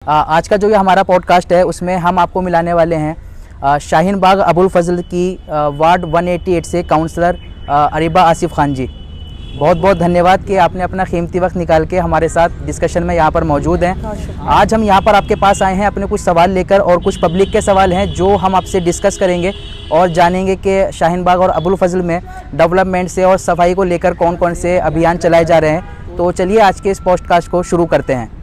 आज का जो ये हमारा पॉडकास्ट है उसमें हम आपको मिलाने वाले हैं शाहीन बाग अबुल फजल की वार्ड 188 से काउंसलर अरीबा आसिफ खान जी। बहुत बहुत धन्यवाद कि आपने अपना कीमती वक्त निकाल के हमारे साथ डिस्कशन में यहाँ पर मौजूद हैं। आज हम यहाँ पर आपके पास आए हैं अपने कुछ सवाल लेकर, और कुछ पब्लिक के सवाल हैं जो हम आपसे डिस्कस करेंगे और जानेंगे कि शाहीन बाग और अबुल फजल में डेवलपमेंट से और सफाई को लेकर कौन कौन से अभियान चलाए जा रहे हैं। तो चलिए आज के इस पॉडकास्ट को शुरू करते हैं।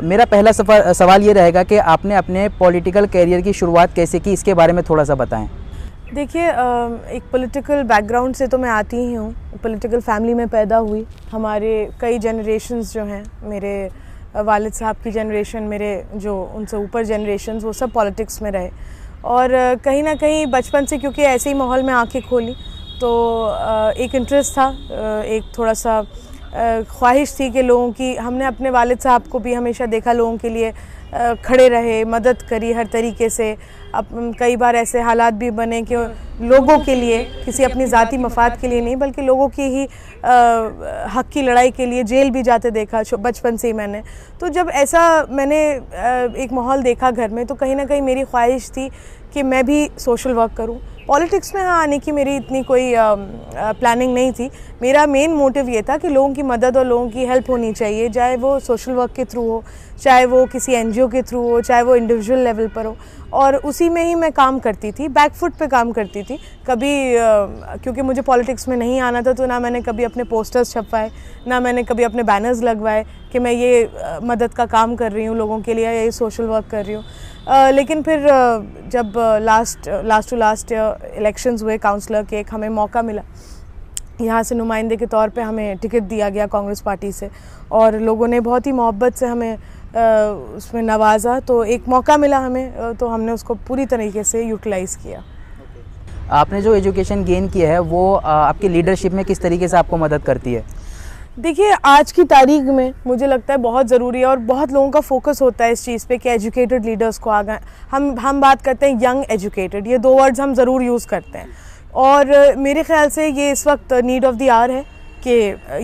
मेरा पहला सवाल ये रहेगा कि आपने अपने पॉलिटिकल कैरियर की शुरुआत कैसे की, इसके बारे में थोड़ा सा बताएं। देखिए, एक पॉलिटिकल बैकग्राउंड से तो मैं आती ही हूँ। पॉलिटिकल फैमिली में पैदा हुई। हमारे कई जनरेशन्स जो हैं, मेरे वालिद साहब की जनरेशन, मेरे जो उनसे ऊपर जनरेशन्स, वो सब पॉलिटिक्स में रहे। और कहीं ना कहीं बचपन से, क्योंकि ऐसे ही माहौल में आंखें खोली, तो एक इंटरेस्ट था, एक थोड़ा सा ख्वाहिश थी कि लोगों की, हमने अपने वालिद साहब को भी हमेशा देखा लोगों के लिए खड़े रहे, मदद करी हर तरीके से। अब कई बार ऐसे हालात भी बने कि लोगों के लिए, किसी अपनी ज़ाती मफाद के लिए नहीं बल्कि लोगों की ही हक़ की लड़ाई के लिए जेल भी जाते देखा बचपन से ही मैंने। तो जब ऐसा मैंने एक माहौल देखा घर में, तो कहीं ना कहीं मेरी ख्वाहिश थी कि मैं भी सोशल वर्क करूं। पॉलिटिक्स में आने की मेरी इतनी कोई प्लानिंग नहीं थी। मेरा मेन मोटिव ये था कि लोगों की मदद और लोगों की हेल्प होनी चाहिए, चाहे वो सोशल वर्क के थ्रू हो, चाहे वो किसी एनजीओ के थ्रू हो, चाहे वो इंडिविजुअल लेवल पर हो। और उसी में ही मैं काम करती थी, बैक फुट पे काम करती थी। कभी क्योंकि मुझे पॉलिटिक्स में नहीं आना था, तो ना मैंने कभी अपने पोस्टर्स छपवाए, ना मैंने कभी अपने बैनर्स लगवाए कि मैं ये मदद का काम कर रही हूँ लोगों के लिए, या ये सोशल वर्क कर रही हूँ। लेकिन फिर जब लास्ट टू लास्ट इलेक्शंस हुए काउंसलर के, एक हमें मौका मिला, यहाँ से नुमाइंदे के तौर पे हमें टिकट दिया गया कांग्रेस पार्टी से, और लोगों ने बहुत ही मोहब्बत से हमें उसमें नवाजा। तो एक मौका मिला हमें, तो हमने उसको पूरी तरीके से यूटिलाइज़ किया। आपने जो एजुकेशन गेन किया है वो आपकी लीडरशिप में किस तरीके से आपको मदद करती है? देखिए, आज की तारीख में मुझे लगता है बहुत ज़रूरी है, और बहुत लोगों का फोकस होता है इस चीज़ पे कि एजुकेटेड लीडर्स को आगे। हम बात करते हैं यंग एजुकेटेड, ये दो वर्ड्स हम ज़रूर यूज़ करते हैं, और मेरे ख्याल से ये इस वक्त नीड ऑफ़ द आवर है कि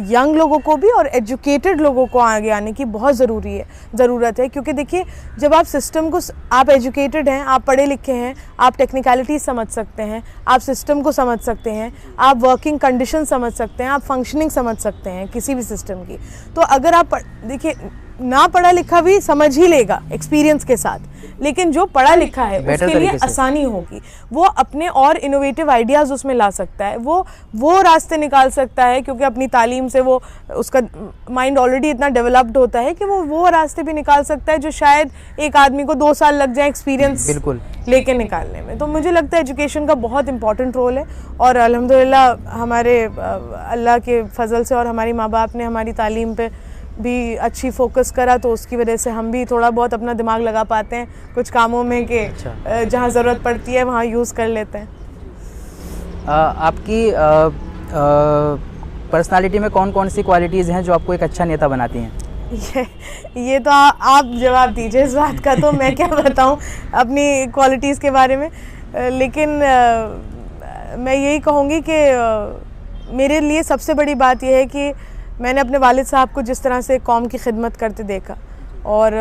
यंग लोगों को भी और एजुकेटेड लोगों को आगे आने की बहुत ज़रूरत है। क्योंकि देखिए, जब आप सिस्टम को, आप एजुकेटेड हैं, आप पढ़े लिखे हैं, आप टेक्निकलिटी समझ सकते हैं, आप सिस्टम को समझ सकते हैं, आप वर्किंग कंडीशन समझ सकते हैं, आप फंक्शनिंग समझ सकते हैं किसी भी सिस्टम की। तो अगर आप देखिए, ना पढ़ा लिखा भी समझ ही लेगा एक्सपीरियंस के साथ, लेकिन जो पढ़ा लिखा है उसके लिए आसानी होगी, वो अपने और इनोवेटिव आइडियाज़ उसमें ला सकता है, वो रास्ते निकाल सकता है, क्योंकि अपनी तालीम से वो, उसका माइंड ऑलरेडी इतना डेवलप्ड होता है कि वो रास्ते भी निकाल सकता है जो शायद एक आदमी को 2 साल लग जाए एक्सपीरियंस बिल्कुल लेके निकालने में। तो मुझे लगता है एजुकेशन का बहुत इंपॉर्टेंट रोल है, और अल्हम्दुलिल्लाह हमारे अल्लाह के फजल से और हमारी माँ बाप ने हमारी तालीम पे भी अच्छी फोकस करा, तो उसकी वजह से हम भी थोड़ा बहुत अपना दिमाग लगा पाते हैं कुछ कामों में कि जहाँ ज़रूरत पड़ती है वहाँ यूज़ कर लेते हैं। आपकी पर्सनालिटी में कौन कौन सी क्वालिटीज़ हैं जो आपको एक अच्छा नेता बनाती हैं? ये तो आप जवाब दीजिए इस बात का, तो मैं क्या बताऊं अपनी क्वालिटीज़ के बारे में। लेकिन मैं यही कहूँगी कि मेरे लिए सबसे बड़ी बात यह है कि मैंने अपने वालिद साहब को जिस तरह से कौम की खिदमत करते देखा, और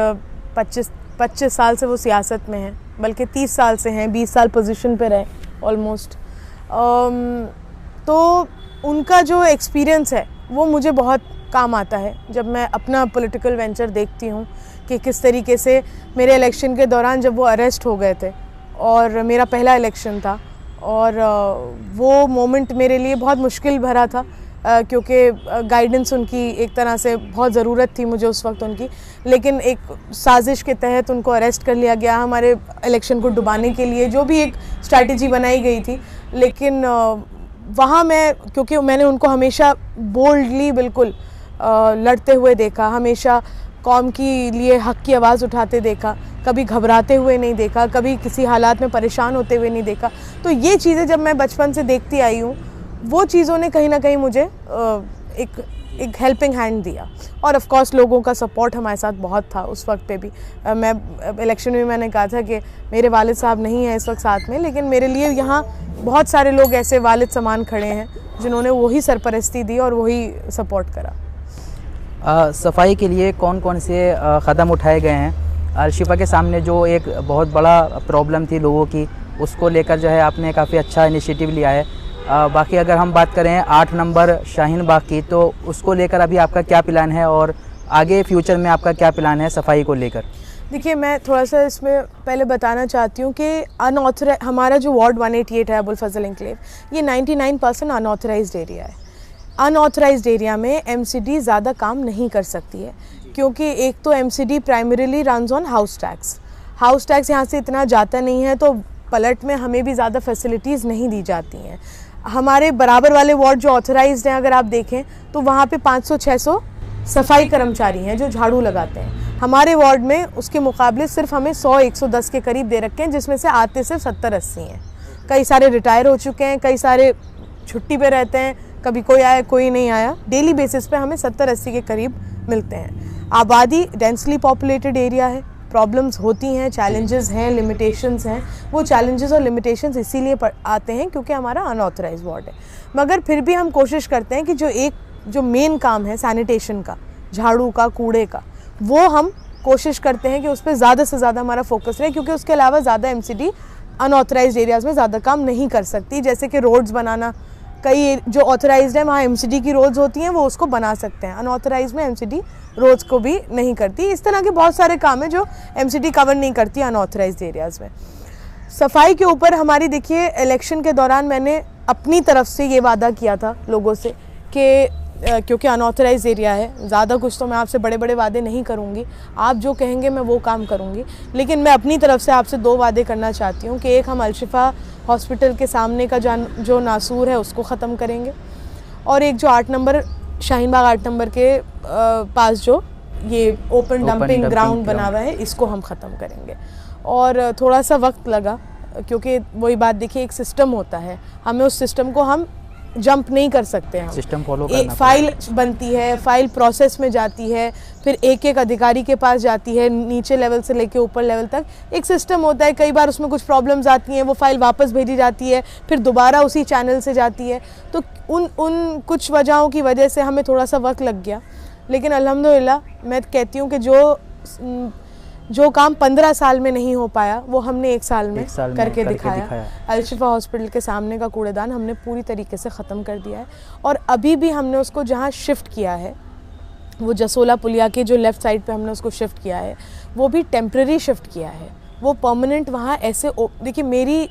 25 साल से वो सियासत में हैं, बल्कि 30 साल से हैं, 20 साल पोजीशन पे रहे ऑलमोस्ट। तो उनका जो एक्सपीरियंस है वो मुझे बहुत काम आता है जब मैं अपना पॉलिटिकल वेंचर देखती हूँ कि किस तरीके से मेरे इलेक्शन के दौरान जब वो अरेस्ट हो गए थे, और मेरा पहला इलेक्शन था, और वो मोमेंट मेरे लिए बहुत मुश्किल भरा था, क्योंकि गाइडेंस उनकी एक तरह से बहुत ज़रूरत थी मुझे उस वक्त उनकी। लेकिन एक साजिश के तहत उनको अरेस्ट कर लिया गया, हमारे इलेक्शन को डुबाने के लिए जो भी एक स्ट्रैटेजी बनाई गई थी। लेकिन वहाँ मैं, क्योंकि मैंने उनको हमेशा बोल्डली बिल्कुल लड़ते हुए देखा, हमेशा कौम की लिए हक़ की आवाज़ उठाते देखा, कभी घबराते हुए नहीं देखा, कभी किसी हालात में परेशान होते हुए नहीं देखा। तो ये चीज़ें जब मैं बचपन से देखती आई हूँ, वो चीज़ों ने कहीं ना कहीं मुझे एक एक हेल्पिंग हैंड दिया। और ऑफ कोर्स लोगों का सपोर्ट हमारे साथ बहुत था उस वक्त पे भी। मैं इलेक्शन में मैंने कहा था कि मेरे वालिद साहब नहीं हैं इस वक्त साथ में, लेकिन मेरे लिए यहाँ बहुत सारे लोग ऐसे वालिद समान खड़े हैं जिन्होंने वही सरपरस्ती दी और वही सपोर्ट करा। सफाई के लिए कौन कौन से क़दम उठाए गए हैं? अलशिफा के सामने जो एक बहुत बड़ा प्रॉब्लम थी लोगों की, उसको लेकर जो है आपने काफ़ी अच्छा इनिशिएटिव लिया है। बाकी अगर हम बात करें 8 नंबर शाहीन बाग की, तो उसको लेकर अभी आपका क्या प्लान है और आगे फ्यूचर में आपका क्या प्लान है सफाई को लेकर? देखिए, मैं थोड़ा सा इसमें पहले बताना चाहती हूँ कि हमारा जो वार्ड 188 है अबुल फजल एनक्लेव, ये 99% अनऑथराइज्ड एरिया है। अनऑथराइज्ड एरिया में एमसीडी ज़्यादा काम नहीं कर सकती है, क्योंकि एक तो MCD primarily runs on house tax. House tax यहाँ से इतना जाता नहीं है, तो पलट में हमें भी ज़्यादा फैसिलिटीज़ नहीं दी जाती हैं। हमारे बराबर वाले वार्ड जो ऑथराइज्ड हैं, अगर आप देखें तो वहाँ पे 500-600 सफाई कर्मचारी हैं जो झाड़ू लगाते हैं। हमारे वार्ड में उसके मुकाबले सिर्फ हमें 100-110 के करीब दे रखे हैं, जिसमें से आते सिर्फ 70-80 हैं। कई सारे रिटायर हो चुके हैं, कई सारे छुट्टी पे रहते हैं, कभी कोई आया कोई नहीं आया। डेली बेसिस पे हमें 70-80 के करीब मिलते हैं। आबादी डेंसली पॉपुलेटेड एरिया है, प्रॉब्लम्स होती हैं, चैलेंजेस हैं, लिमिटेशंस हैं। वो चैलेंजेस और लिमिटेशंस इसीलिए आते हैं क्योंकि हमारा अनऑथराइज्ड वार्ड है। मगर फिर भी हम कोशिश करते हैं कि जो मेन काम है सैनिटेशन का, झाड़ू का, कूड़े का, वो हम कोशिश करते हैं कि उस पर ज़्यादा से ज़्यादा हमारा फोकस रहे, क्योंकि उसके अलावा ज़्यादा एमसीडी अनऑथराइज्ड एरियाज़ में ज़्यादा काम नहीं कर सकती। जैसे कि रोड्स बनाना, कई जो ऑथराइज्ड है वहाँ एमसीडी की रोड्स होती हैं, वो उसको बना सकते हैं। अनऑथराइज्ड में एमसीडी रोड्स को भी नहीं करती। इस तरह के बहुत सारे काम हैं जो एमसीडी कवर नहीं करती अनऑथराइज्ड एरियाज़ में। सफाई के ऊपर हमारी, देखिए, इलेक्शन के दौरान मैंने अपनी तरफ से ये वादा किया था लोगों से कि क्योंकि अनऑथराइज्ड एरिया है, ज़्यादा कुछ तो मैं आपसे बड़े बड़े वादे नहीं करूँगी, आप जो कहेंगे मैं वो काम करूँगी। लेकिन मैं अपनी तरफ से आपसे 2 वादे करना चाहती हूँ कि एक, हम अलशिफा हॉस्पिटल के सामने का जो नासूर है उसको ख़त्म करेंगे, और एक जो 8 नंबर शाहीन बाग 8 नंबर के पास जो ये ओपन डंपिंग ग्राउंड बना हुआ है, इसको हम ख़त्म करेंगे। और थोड़ा सा वक्त लगा, क्योंकि वही बात, देखिए, एक सिस्टम होता है, हमें उस सिस्टम को हम जंप नहीं कर सकते हैं। सिस्टम फॉलो करना, एक फाइल बनती है, फाइल प्रोसेस में जाती है, फिर एक एक अधिकारी के पास जाती है, नीचे लेवल से लेके ऊपर लेवल तक एक सिस्टम होता है। कई बार उसमें कुछ प्रॉब्लम्स आती हैं, वो फाइल वापस भेजी जाती है, फिर दोबारा उसी चैनल से जाती है। तो उन कुछ वजहों की वजह से हमें थोड़ा सा वक्त लग गया, लेकिन अल्हम्दुलिल्लाह मैं कहती हूँ कि जो काम 15 साल में नहीं हो पाया, वो हमने 1 साल में करके दिखाया। अलशिफा हॉस्पिटल के सामने का कूड़ेदान हमने पूरी तरीके से ख़त्म कर दिया है, और अभी भी हमने उसको जहाँ शिफ्ट किया है, वो जसोला पुलिया के जो लेफ़्ट साइड पे हमने उसको शिफ्ट किया है, वो भी टेम्प्रेरी शिफ्ट किया है। वो परमानेंट वहाँ ऐसे, देखिए, मेरी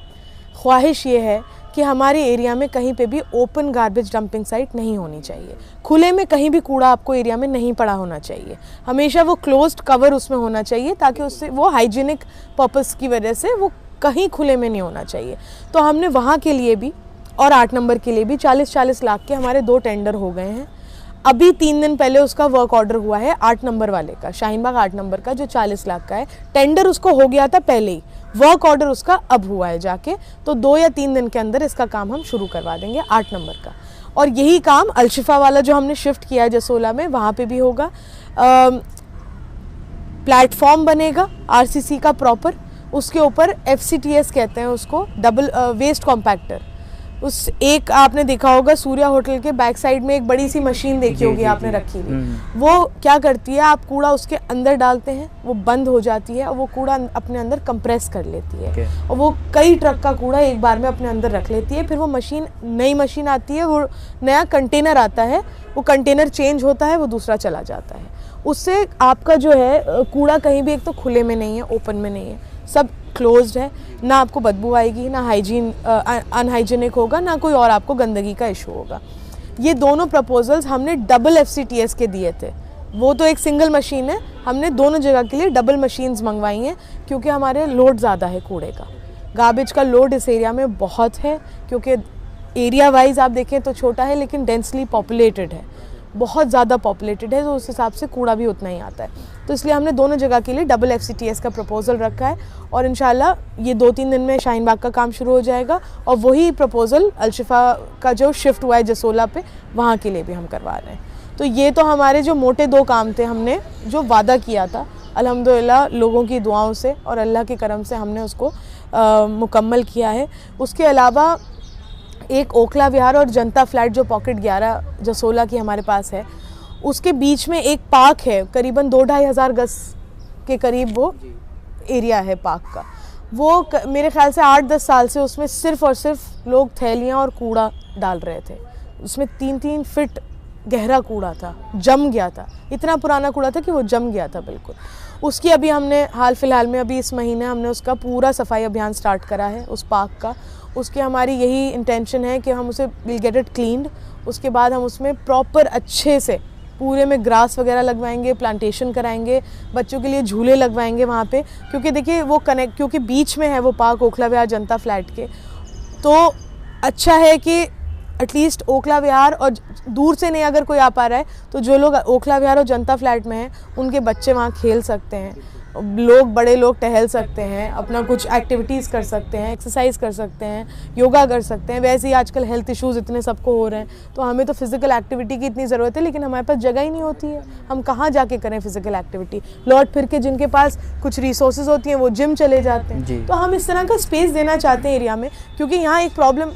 ख्वाहिश ये है कि हमारे एरिया में कहीं पे भी ओपन गार्बेज डंपिंग साइट नहीं होनी चाहिए। खुले में कहीं भी कूड़ा आपको एरिया में नहीं पड़ा होना चाहिए, हमेशा वो क्लोज्ड कवर उसमें होना चाहिए, ताकि उससे वो हाइजीनिक पर्पस की वजह से वो कहीं खुले में नहीं होना चाहिए। तो हमने वहाँ के लिए भी और 8 नंबर के लिए भी 40-40 लाख के हमारे 2 टेंडर हो गए हैं। अभी 3 दिन पहले उसका वर्क ऑर्डर हुआ है 8 नंबर वाले का, शाहीन बाग 8 नंबर का, जो 40 लाख का है। टेंडर उसको हो गया था पहले ही, वर्क ऑर्डर उसका अब हुआ है जाके, तो 2 या 3 दिन के अंदर इसका काम हम शुरू करवा देंगे 8 नंबर का। और यही काम अलशिफा वाला जो हमने शिफ्ट किया है जसोला में, वहाँ पे भी होगा। प्लेटफॉर्म बनेगा आरसीसी का प्रॉपर, उसके ऊपर FCTS कहते हैं उसको, डबल वेस्ट कॉम्पैक्टर। उस एक आपने देखा होगा सूर्या होटल के बैक साइड में एक बड़ी सी मशीन देखी होगी आपने रखी हुई, वो क्या करती है, आप कूड़ा उसके अंदर डालते हैं, वो बंद हो जाती है और वो कूड़ा अपने अंदर कंप्रेस कर लेती है, और वो कई ट्रक का कूड़ा एक बार में अपने अंदर रख लेती है। फिर वो मशीन, नई मशीन आती है, वो नया कंटेनर आता है, वो कंटेनर चेंज होता है, वो दूसरा चला जाता है। उससे आपका जो है कूड़ा कहीं भी, एक तो खुले में नहीं है, ओपन में नहीं है, सब क्लोज्ड है, ना आपको बदबू आएगी, ना अनहाइजीनिक होगा, ना कोई और आपको गंदगी का इशू होगा। ये दोनों प्रपोजल्स हमने डबल FCTS के दिए थे, वो तो एक सिंगल मशीन है, हमने दोनों जगह के लिए डबल मशीन्स मंगवाई हैं, क्योंकि हमारे लोड ज़्यादा है कूड़े का, गार्बेज का लोड इस एरिया में बहुत है, क्योंकि एरिया वाइज आप देखें तो छोटा है, लेकिन डेंसली पॉपुलेटेड है, बहुत ज़्यादा पॉपुलेटेड है, तो उस हिसाब से कूड़ा भी उतना ही आता है। तो इसलिए हमने दोनों जगह के लिए डबल FCTS का प्रपोजल रखा है, और इंशाल्लाह ये 2-3 दिन में शाहीन बाग का काम शुरू हो जाएगा, और वही प्रपोजल अलशिफा का जो शिफ्ट हुआ है जसोला पे, वहाँ के लिए भी हम करवा रहे हैं। तो ये तो हमारे जो मोटे 2 काम थे, हमने जो वादा किया था अल्हम्दुलिल्लाह लोगों की दुआओं से और अल्लाह के करम से हमने उसको मुकम्मल किया है। उसके अलावा एक ओखला विहार और जनता फ्लैट जो पॉकेट 11 जसोला की हमारे पास है, उसके बीच में एक पार्क है, करीबन 2-2.5 हज़ार गज के करीब वो एरिया है पार्क का। वो मेरे ख्याल से 8-10 साल से उसमें सिर्फ़ और सिर्फ लोग थैलियाँ और कूड़ा डाल रहे थे। उसमें 3-3 फीट गहरा कूड़ा था, जम गया था, इतना पुराना कूड़ा था कि वो जम गया था बिल्कुल। उसकी अभी हमने हाल फिलहाल में अभी इस महीने हमने उसका पूरा सफाई अभियान स्टार्ट करा है उस पार्क का। उसकी हमारी यही इंटेंशन है कि हम उसे विल गेट इट क्लीन्ड, उसके बाद हम उसमें प्रॉपर अच्छे से पूरे में ग्रास वगैरह लगवाएंगे, प्लांटेशन कराएंगे, बच्चों के लिए झूले लगवाएंगे वहाँ पे, क्योंकि देखिए वो कनेक्ट, क्योंकि बीच में है वो पार्क ओखला विहार जनता फ्लैट के, तो अच्छा है कि एटलीस्ट ओखला विहार, और दूर से नहीं अगर कोई आ पा रहा है तो जो लोग ओखला विहार और जनता फ्लैट में हैं उनके बच्चे वहाँ खेल सकते हैं, लोग बड़े लोग टहल सकते हैं, अपना कुछ एक्टिविटीज़ कर सकते हैं, एक्सरसाइज कर सकते हैं, योगा कर सकते हैं। वैसे ही आजकल हेल्थ इश्यूज़ इतने सबको हो रहे हैं, तो हमें तो फिज़िकल एक्टिविटी की इतनी ज़रूरत है, लेकिन हमारे पास जगह ही नहीं होती है, हम कहाँ जाके करें फिज़िकल एक्टिविटी। लौट फिर के जिनके पास कुछ रिसोर्सेज होती हैं वो जिम चले जाते हैं। तो हम इस तरह का स्पेस देना चाहते हैं एरिया में, क्योंकि यहाँ एक प्रॉब्लम,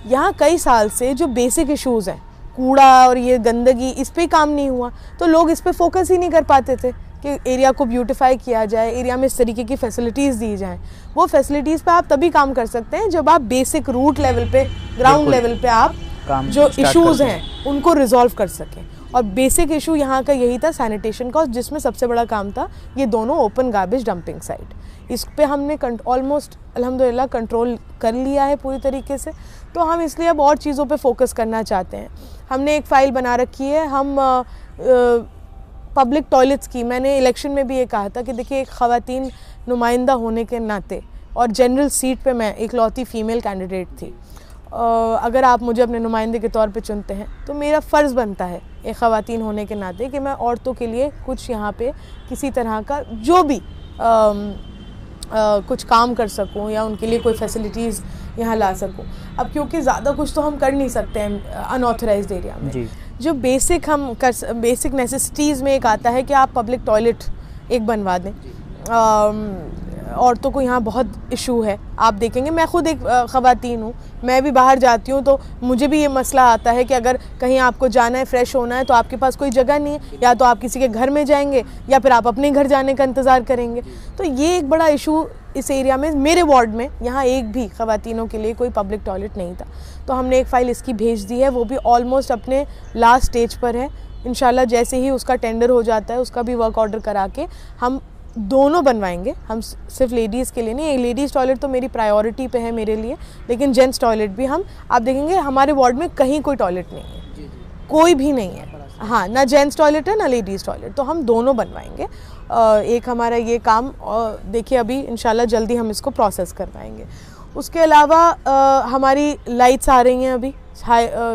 यहाँ कई साल से जो बेसिक इश्यूज़ हैं, कूड़ा और ये गंदगी, इस पर काम नहीं हुआ, तो लोग इस पर फोकस ही नहीं कर पाते थे कि एरिया को ब्यूटीफाई किया जाए, एरिया में इस तरीके की फैसिलिटीज़ दी जाएं। वो फैसिलिटीज़ पे आप तभी काम कर सकते हैं जब आप बेसिक रूट लेवल पे, ग्राउंड लेवल पे आप जो इश्यूज़ हैं उनको रिजॉल्व कर सकें। और बेसिक इशू यहाँ का यही था सैनिटेशन का, जिसमें सबसे बड़ा काम था ये दोनों ओपन गार्बेज डंपिंग साइट। इस पे हमने ऑलमोस्ट अल्हम्दुलिल्लाह कंट्रोल कर लिया है पूरी तरीके से, तो हम इसलिए अब और चीज़ों पे फोकस करना चाहते हैं। हमने एक फ़ाइल बना रखी है, हम पब्लिक टॉयलेट्स की, मैंने इलेक्शन में भी ये कहा था कि देखिए एक ख़वातीन नुमाइंदा होने के नाते और जनरल सीट पे मैं इकलौती फ़ीमेल कैंडिडेट थी, अगर आप मुझे अपने नुमाइंदे के तौर पे चुनते हैं तो मेरा फ़र्ज़ बनता है एक ख़वातीन होने के नाते कि मैं औरतों के लिए कुछ यहाँ पे किसी तरह का जो भी कुछ काम कर सकूँ या उनके लिए कोई फैसिलिटीज़ यहाँ ला सकूँ। अब क्योंकि ज़्यादा कुछ तो हम कर नहीं सकते हैं अनऑथराइज्ड एरिया में, जो बेसिक हम कर, बेसिक नेसेसिटीज़ में एक आता है कि आप पब्लिक टॉयलेट एक बनवा दें। औरतों को यहाँ बहुत इशू है, आप देखेंगे, मैं खुद एक ख़वातीन हूँ, मैं भी बाहर जाती हूँ तो मुझे भी ये मसला आता है कि अगर कहीं आपको जाना है, फ्रेश होना है, तो आपके पास कोई जगह नहीं है, या तो आप किसी के घर में जाएंगे या फिर आप अपने घर जाने का इंतज़ार करेंगे। तो ये एक बड़ा इशू इस एरिया में, मेरे वार्ड में यहाँ एक भी ख़वातीनों के लिए कोई पब्लिक टॉयलेट नहीं था, तो हमने एक फ़ाइल इसकी भेज दी है, वो भी ऑलमोस्ट अपने लास्ट स्टेज पर है। इंशाल्लाह जैसे ही उसका टेंडर हो जाता है उसका भी वर्क ऑर्डर करा के हम दोनों बनवाएंगे। हम सिर्फ लेडीज़ के लिए नहीं, लेडीज़ टॉयलेट तो मेरी प्रायोरिटी पे है मेरे लिए, लेकिन जेंट्स टॉयलेट भी हम, आप देखेंगे हमारे वार्ड में कहीं कोई टॉयलेट नहीं है, कोई भी नहीं है, हाँ, ना जेंट्स टॉयलेट है ना लेडीज़ टॉयलेट, तो हम दोनों बनवाएंगे। एक हमारा ये काम, देखिए अभी इंशाल्लाह जल्दी हम इसको प्रोसेस करवाएंगे। उसके अलावा हमारी लाइट्स आ रही हैं, अभी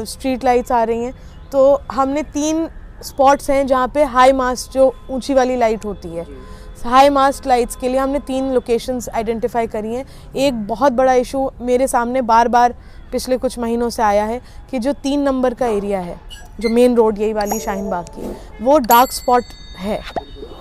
स्ट्रीट लाइट्स आ रही हैं, तो हमने 3 स्पॉट्स हैं जहाँ पे हाई मास्ट जो ऊंची वाली लाइट होती है, हाई मास्ट लाइट्स के लिए हमने 3 लोकेशंस आइडेंटिफाई करी हैं। एक बहुत बड़ा इशू मेरे सामने बार बार पिछले कुछ महीनों से आया है कि जो 3 नंबर का एरिया है, जो मेन रोड यही वाली शाहीन बाग की, वो डार्क स्पॉट है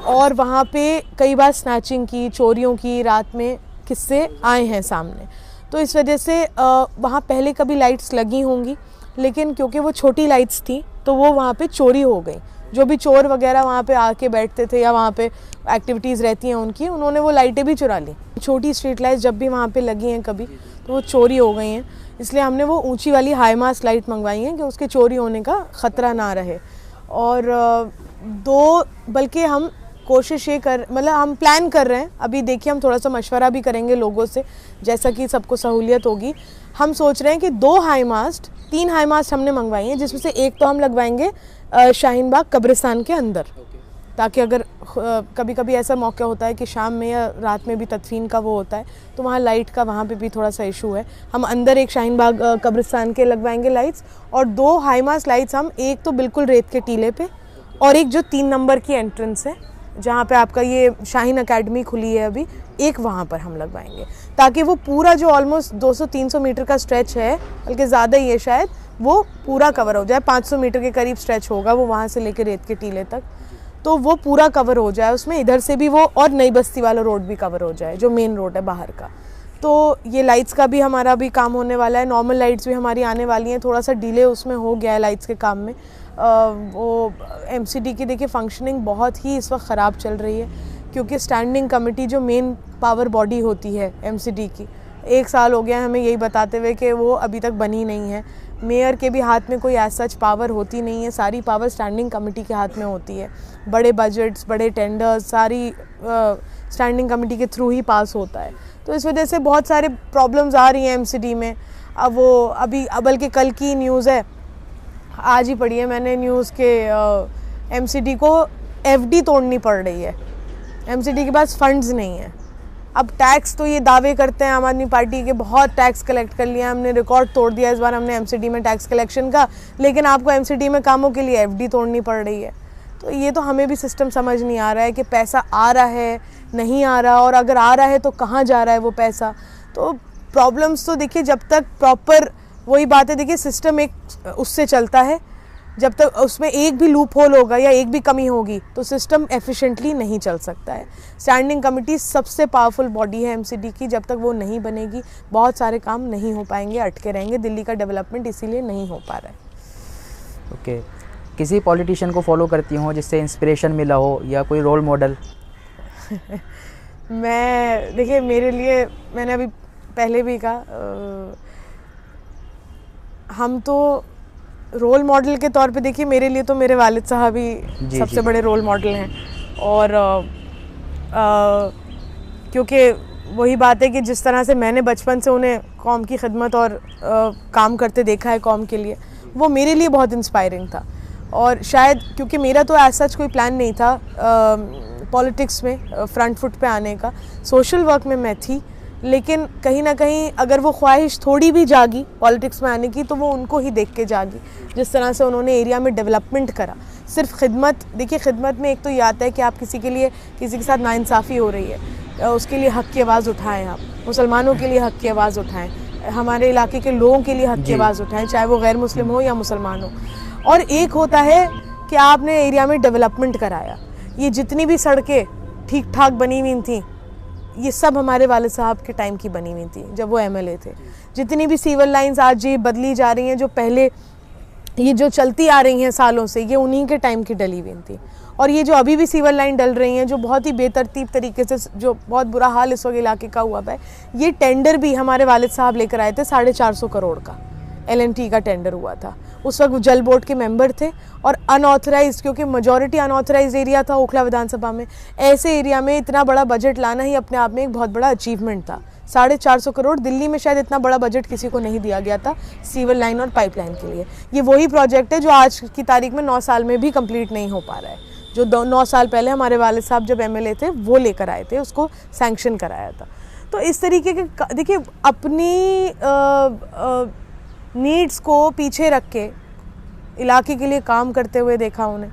और वहाँ पे कई बार स्नैचिंग की, चोरियों की रात में किस्से आए हैं सामने। तो इस वजह से वहाँ पहले कभी लाइट्स लगी होंगी, लेकिन क्योंकि वो छोटी लाइट्स थी तो वो वहाँ पे चोरी हो गई। जो भी चोर वगैरह वहाँ पे आके बैठते थे या वहाँ पे एक्टिविटीज़ रहती हैं उनकी, उन्होंने वो लाइटें भी चुरा ली। छोटी स्ट्रीट लाइट्स जब भी वहाँ पे लगी हैं कभी, तो वो चोरी हो गई हैं, इसलिए हमने वो ऊंची वाली हाई मास्ट लाइट मंगवाई हैं कि उसके चोरी होने का ख़तरा ना रहे। और 2 बल्कि हम कोशिश ये मतलब हम प्लान कर रहे हैं, अभी देखिए हम थोड़ा सा मशवरा भी करेंगे लोगों से, जैसा कि सबको सहूलियत होगी। हम सोच रहे हैं कि 2 हाई मास्ट, 3 हाई मास्ट हमने मंगवाई हैं, जिसमें से एक तो हम लगवाएंगे शाहीन बाग कब्रिस्तान के अंदर, ताकि अगर कभी कभी ऐसा मौका होता है कि शाम में या रात में भी तदफीन का वो होता है, तो वहाँ लाइट का वहाँ पे भी थोड़ा सा इशू है। हम अंदर एक शाहीन बाग कब्रिस्तान के लगवाएंगे लाइट्स, और 2 हाई मास्ट लाइट्स हम, एक तो बिल्कुल रेत के टीले पे और एक जो 3 नंबर की एंट्रेंस है जहाँ पे आपका ये शाहीन अकेडमी खुली है अभी, एक वहाँ पर हम लगवाएंगे, ताकि वो पूरा जो ऑलमोस्ट 200-300 मीटर का स्ट्रेच है, बल्कि ज़्यादा ही है शायद, वो पूरा कवर हो जाए। 500 मीटर के करीब स्ट्रेच होगा वो वहाँ से लेकर रेत के टीले तक, तो वो पूरा कवर हो जाए उसमें। इधर से भी वो और नई बस्ती वाला रोड भी कवर हो जाए जो मेन रोड है बाहर का। तो ये लाइट्स का भी हमारा भी काम होने वाला है, नॉर्मल लाइट्स भी हमारी आने वाली हैं। थोड़ा सा डिले उसमें हो गया है लाइट्स के काम में। वो एमसीडी की देखिए फंक्शनिंग बहुत ही इस वक्त ख़राब चल रही है, क्योंकि स्टैंडिंग कमेटी जो मेन पावर बॉडी होती है एमसीडी की, 1 साल हो गया हमें यही बताते हुए कि वो अभी तक बनी नहीं है। मेयर के भी हाथ में कोई ऐसा सच पावर होती नहीं है, सारी पावर स्टैंडिंग कमेटी के हाथ में होती है। बड़े बजट्स, बड़े टेंडर्स सारी स्टैंडिंग कमेटी के थ्रू ही पास होता है। तो इस वजह से बहुत सारे प्रॉब्लम्स आ रही हैं एमसीडी में। अब वो अभी बल्कि कल की न्यूज़ है, आज ही पढ़ी है मैंने न्यूज़ के एमसीडी को एफडी तोड़नी पड़ रही है। एमसीडी के पास फंड्स नहीं है। अब टैक्स तो ये दावे करते हैं आम आदमी पार्टी के, बहुत टैक्स कलेक्ट कर लिया हमने, रिकॉर्ड तोड़ दिया इस बार हमने एमसीडी में टैक्स कलेक्शन का, लेकिन आपको एमसीडी में कामों के लिए एफडी तोड़नी पड़ रही है। तो ये तो हमें भी सिस्टम समझ नहीं आ रहा है कि पैसा आ रहा है नहीं आ रहा, और अगर आ रहा है तो कहाँ जा रहा है वो पैसा। तो प्रॉब्लम्स तो देखिए जब तक प्रॉपर, वही बात है देखिए सिस्टम एक उससे चलता है, जब तक उसमें एक भी लूप होल होगा या एक भी कमी होगी तो सिस्टम एफिशिएंटली नहीं चल सकता है। स्टैंडिंग कमेटी सबसे पावरफुल बॉडी है एमसीडी की, जब तक वो नहीं बनेगी बहुत सारे काम नहीं हो पाएंगे, अटके रहेंगे। दिल्ली का डेवलपमेंट इसीलिए नहीं हो पा रहा है। ओके, किसी पॉलिटिशियन को फॉलो करती हो जिससे इंस्पिरेशन मिला हो या कोई रोल मॉडल? मैं देखिए मेरे लिए, मैंने अभी पहले भी कहा, हम तो रोल मॉडल के तौर पे देखिए मेरे लिए तो मेरे वालिद साहब ही सबसे बड़े रोल मॉडल हैं। और क्योंकि वही बात है कि जिस तरह से मैंने बचपन से उन्हें कौम की खिदमत और काम करते देखा है कौम के लिए, वो मेरे लिए बहुत इंस्पायरिंग था। और शायद क्योंकि मेरा तो ऐसा कोई प्लान नहीं था पॉलिटिक्स में फ्रंट फुट पे आने का, सोशल वर्क में मैं थी, लेकिन कहीं ना कहीं अगर वो ख्वाहिश थोड़ी भी जागी पॉलिटिक्स में आने की तो वो उनको ही देख के जागी, जिस तरह से उन्होंने एरिया में डेवलपमेंट करा। सिर्फ खिदमत, देखिए खिदमत में एक तो ये आता है कि आप किसी के लिए, किसी के साथ नाइंसाफ़ी हो रही है उसके लिए हक़ की आवाज़ उठाएं, आप मुसलमानों के लिए हक़ की आवाज़ उठाएं, हमारे इलाके के लोगों के लिए हक़ की आवाज़ उठाएं, चाहे वो गैर मुस्लिम हो या मुसलमान हो। और एक होता है कि आपने एरिया में डेवलपमेंट कराया। ये जितनी भी सड़कें ठीक ठाक बनी हुई थी ये सब हमारे वालिद साहब के टाइम की बनी हुई थी जब वो एमएलए थे। जितनी भी सिविल लाइंस आज ये बदली जा रही हैं, जो पहले ये जो चलती आ रही हैं सालों से, ये उन्हीं के टाइम की डली हुई थी। और ये जो अभी भी सिविल लाइन डल रही हैं जो बहुत ही बेतरतीब तरीके से, जो बहुत बुरा हाल इस वक्त इलाके का हुआ है, ये टेंडर भी हमारे वालिद साहब लेकर आए थे। 450 करोड़ का LNT का टेंडर हुआ था। उस वक्त जल बोर्ड के मेंबर थे और अनऑथराइज्ड, क्योंकि मेजॉरिटी अनऑथराइज्ड एरिया था ओखला विधानसभा में, ऐसे एरिया में इतना बड़ा बजट लाना ही अपने आप में एक बहुत बड़ा अचीवमेंट था। 450 करोड़, दिल्ली में शायद इतना बड़ा बजट किसी को नहीं दिया गया था सिविल लाइन और पाइपलाइन के लिए। ये वही प्रोजेक्ट है जो आज की तारीख में 9 साल में भी कंप्लीट नहीं हो पा रहा है, जो 9 साल पहले हमारे वालिद साहब जब MLA थे वो लेकर आए थे, उसको सैंक्शन कराया था। तो इस तरीके के देखिए अपनी नीड्स को पीछे रख के इलाके के लिए काम करते हुए देखा उन्हें,